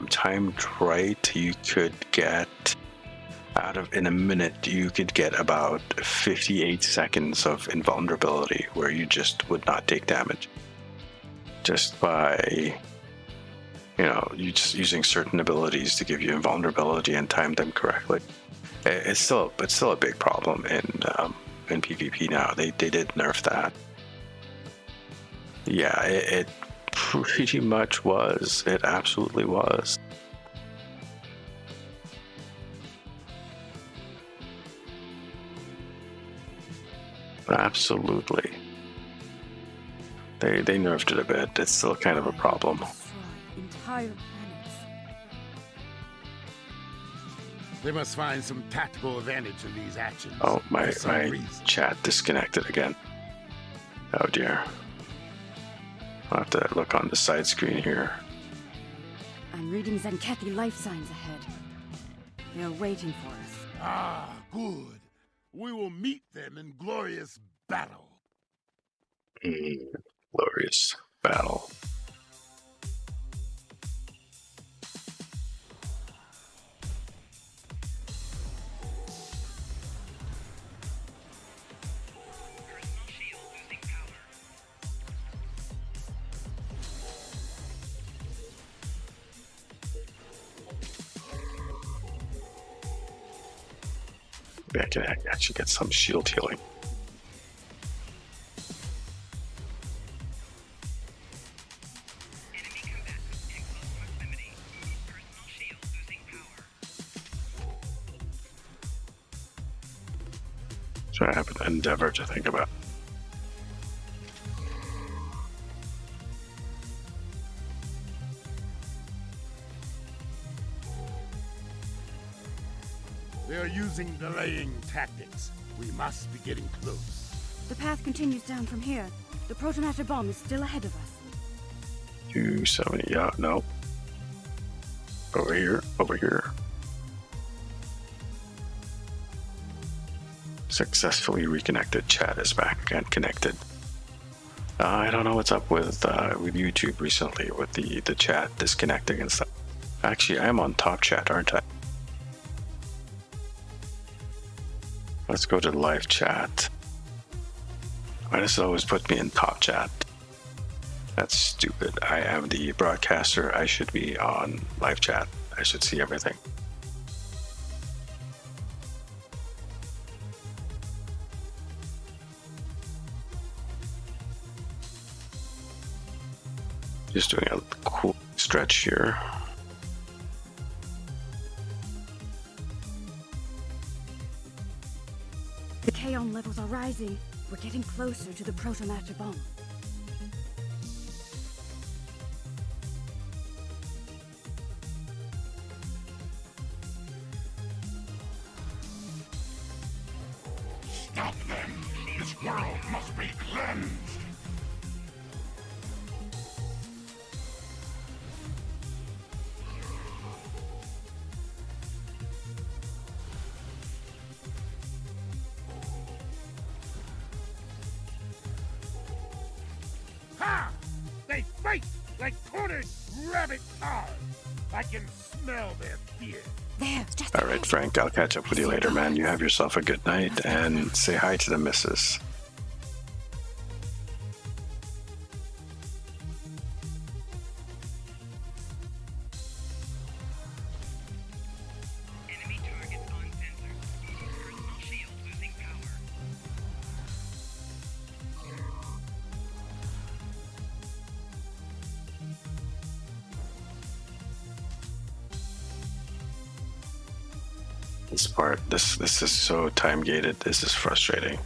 Timed right, you could get in a minute, you could get about 58 seconds of invulnerability where you just would not take damage. Just by, you just using certain abilities to give you invulnerability and time them correctly. It's still a big problem in PvP now. They did nerf that. Yeah, it pretty much was. It absolutely was. Absolutely. They nerfed it a bit. It's still kind of a problem. Entire planets. They must find some tactical advantage in these actions. Oh, my reason. chat disconnected again. Oh dear. I'll have to look on the side screen here. I'm reading Zenkethi life signs ahead. They're waiting for us. Ah, good. We will meet them in glorious battle. Glorious battle. Personal shield losing power. Maybe I can actually get some shield healing. Enemy combatants in close proximity. Personal shield losing power. So I have an endeavor to think about. They are using delaying tactics. We must be getting close. The path continues down from here. The protomatter bomb is still ahead of us. 270, yeah, no. Over here. Successfully reconnected. Chat is back and connected. I don't know what's up with YouTube recently with the chat disconnecting and stuff. Actually, I'm on top chat, aren't I? Let's go to live chat. Why does it always put me in top chat? That's stupid. I am the broadcaster. I should be on live chat. I should see everything. Just doing a cool stretch here. The Kaon levels are rising. We're getting closer to the protomatter bomb. Stop them! This world must be cleansed! They fight like cornered rabbit cars. I can smell their fear. There, just All right, Frank, I'll catch up with you later, man. You have yourself a good night, and say hi to the missus. Enemy targets on sensor. Personal shield losing power. This part, this is so time gated. This is frustrating.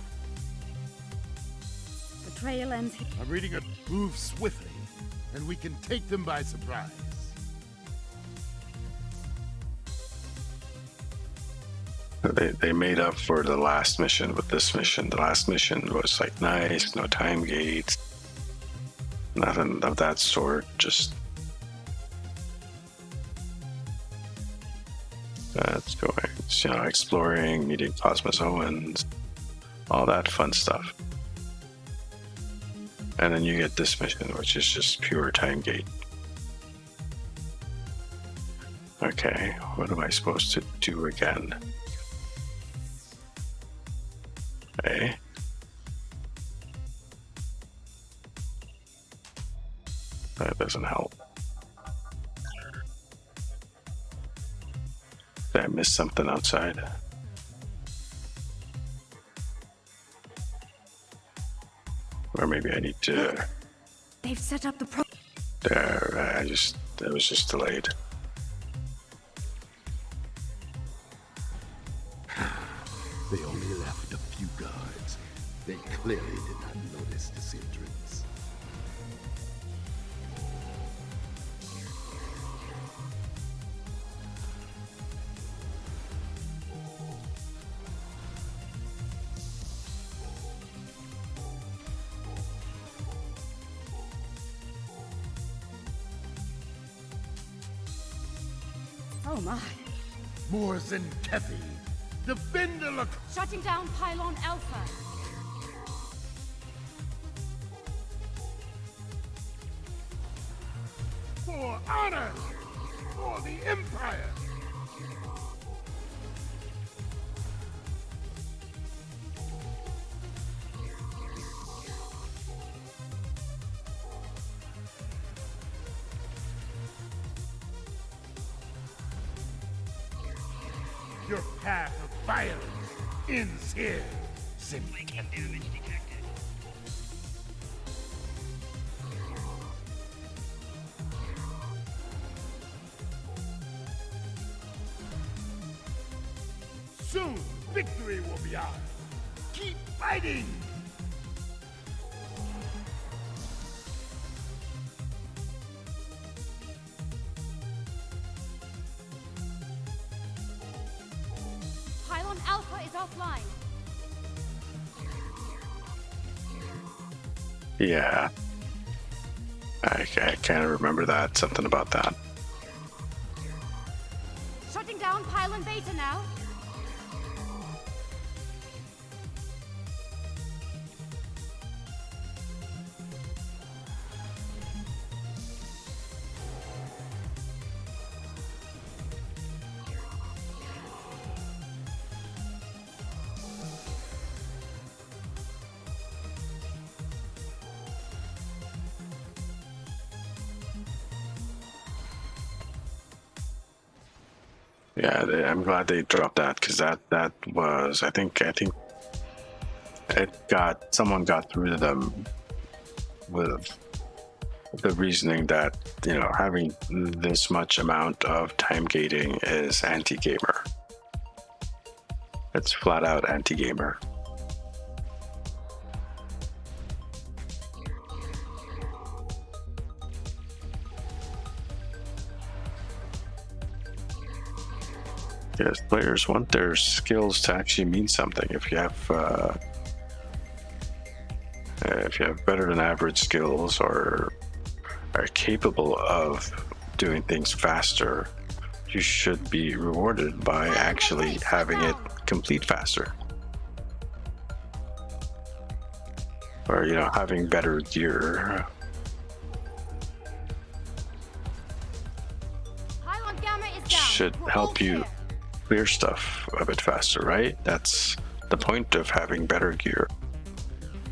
the trail ends here. I'm reading it. Move swiftly, and we can take them by surprise. They made up for the last mission with this mission. The last mission was like nice, no time gates, nothing of that sort. Just that's going, you know, exploring, meeting Cosmozoans, all that fun stuff. And then you get this mission, which is just pure time gate. Okay, what am I supposed to do again? Okay. That doesn't help. Did I miss something outside? Or maybe I need to. They've set up the There, it was just delayed. They only left a few guards. They clearly did not notice this entrance. Oh my. More Zenkethi. Defend the look. Shutting down Pylon Alpha. For honor! For the Empire! Your path of violence ends here, Making damage detected. Soon, victory will be ours. Keep fighting! Pylon Alpha is offline. Yeah. I kind of remember that. Something about that. Shutting down Pylon Beta now. Yeah, I'm glad they dropped that because that was I think someone got through to them with the reasoning that, you know, having this much amount of time gating is anti-gamer. It's flat out anti-gamer. Yes, players want their skills to actually mean something. If you have better than average skills or are capable of doing things faster, you should be rewarded by actually having it complete faster. Or, you know, having better gear. should help you clear stuff a bit faster, right? That's the point of having better gear.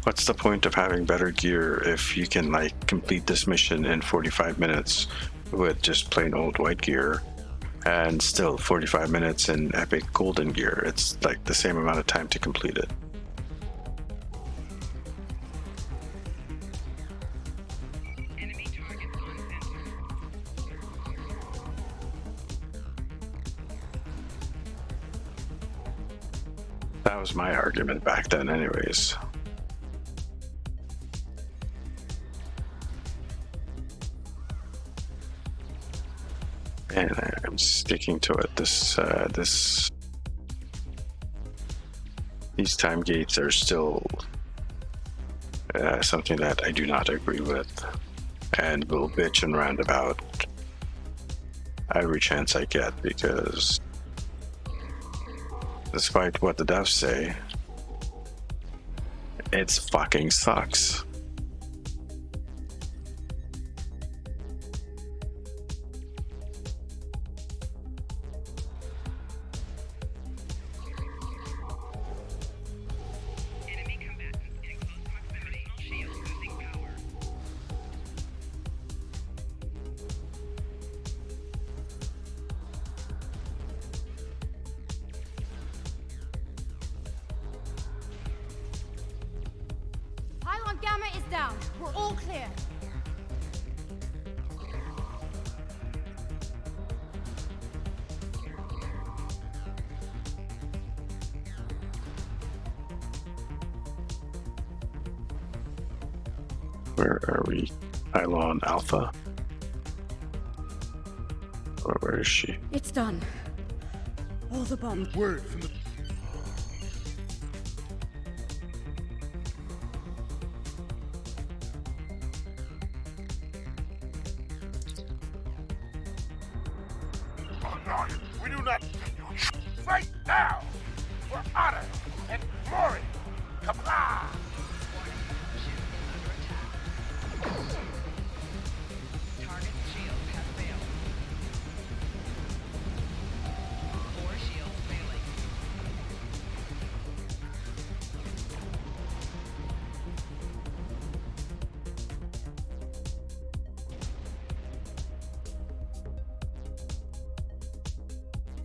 What's the point of having better gear if you can like complete this mission in 45 minutes with just plain old white gear, and still 45 minutes in epic golden gear? It's like the same amount of time to complete it. Enemy targets on sensor. That was my argument back then anyways. And I'm sticking to it. These time gates are still something that I do not agree with, and will bitch and rant about every chance I get, because despite what the devs say, it fucking sucks. Enemy combatants in close proximity. Shield losing power. Pylon Gamma is down. We're all clear. Where are we? Pylon Alpha? Or where is she? It's done. All the bombs. Word from the... Oh, no, we do not. Fight now for honor and glory. Kapla! Target's shield has failed. 4 shields failing.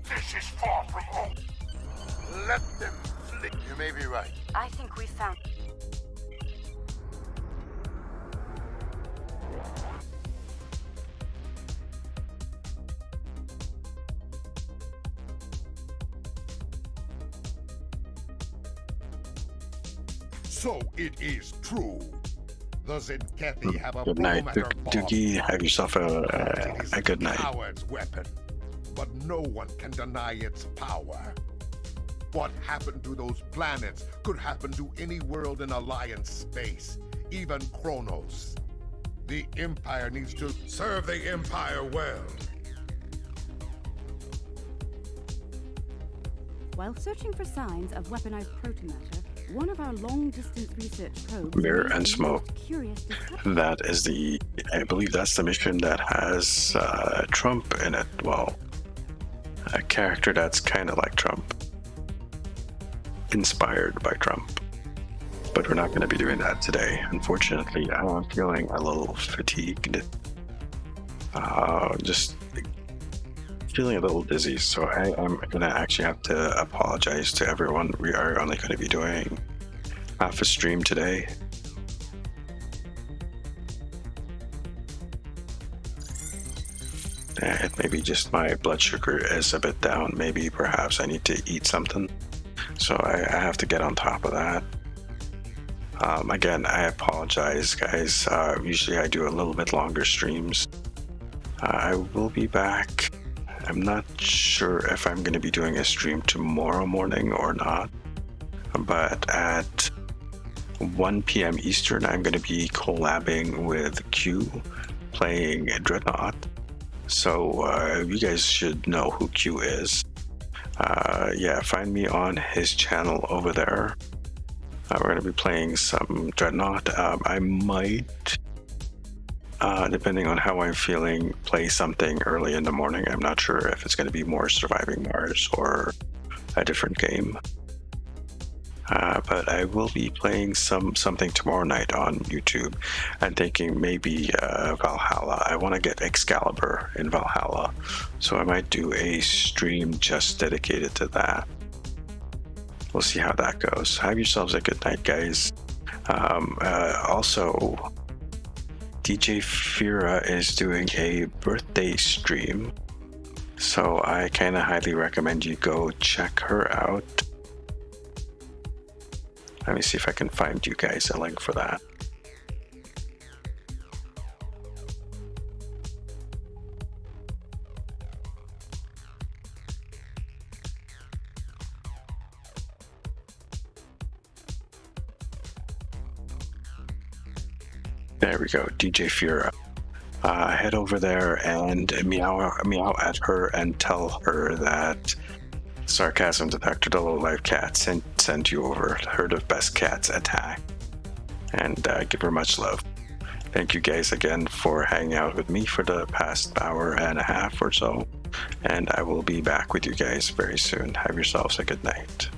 This is far from home. Let them flee. You may be right. I think we found. So it is true. The Zenkethi have a Good night, protomatter bomb. Dookie. Have yourself It is a good night. Coward's weapon, but no one can deny its power. What happened to those planets could happen to any world in Alliance space, even Kronos. The Empire needs to serve the Empire well. While searching for signs of weaponized protomatter, one of our long-distance research probes... Mirror made and the smoke. most curious discovery. That is I believe that's the mission that has Trump in it. Well, a character that's kind of like Trump. Inspired by Trump. But we're not going to be doing that today. Unfortunately, I'm feeling a little fatigued. Just feeling a little dizzy, so I'm going to actually have to apologize to everyone. We are only going to be doing half a stream today. And maybe just my blood sugar is a bit down. Maybe perhaps I need to eat something. So I have to get on top of that. Again, I apologize, guys. Usually I do a little bit longer streams. I will be back. I'm not sure if I'm going to be doing a stream tomorrow morning or not. But at 1 p.m. Eastern, I'm going to be collabing with Q, playing Dreadnought. So you guys should know who Q is. Yeah, find me on his channel over there. We're going to be playing some Dreadnought. I might depending on how I'm feeling, play something early in the morning. I'm not sure if it's going to be more Surviving Mars or a different game. But I will be playing something tomorrow night on YouTube and thinking maybe Valhalla. I want to get Excalibur in Valhalla, so I might do a stream just dedicated to that. We'll see how that goes. Have yourselves a good night, guys. Also, DJ Fira is doing a birthday stream, so I kind of highly recommend you go check her out. Let me see if I can find you guys a link for that. There we go, DJ Fura. Head over there and meow at her and tell her that Sarcasm Detector, the Low Life Cat, sent you over. Herd of Best Cats attack. And give her much love. Thank you guys again for hanging out with me for the past hour and a half or so. And I will be back with you guys very soon. Have yourselves a good night.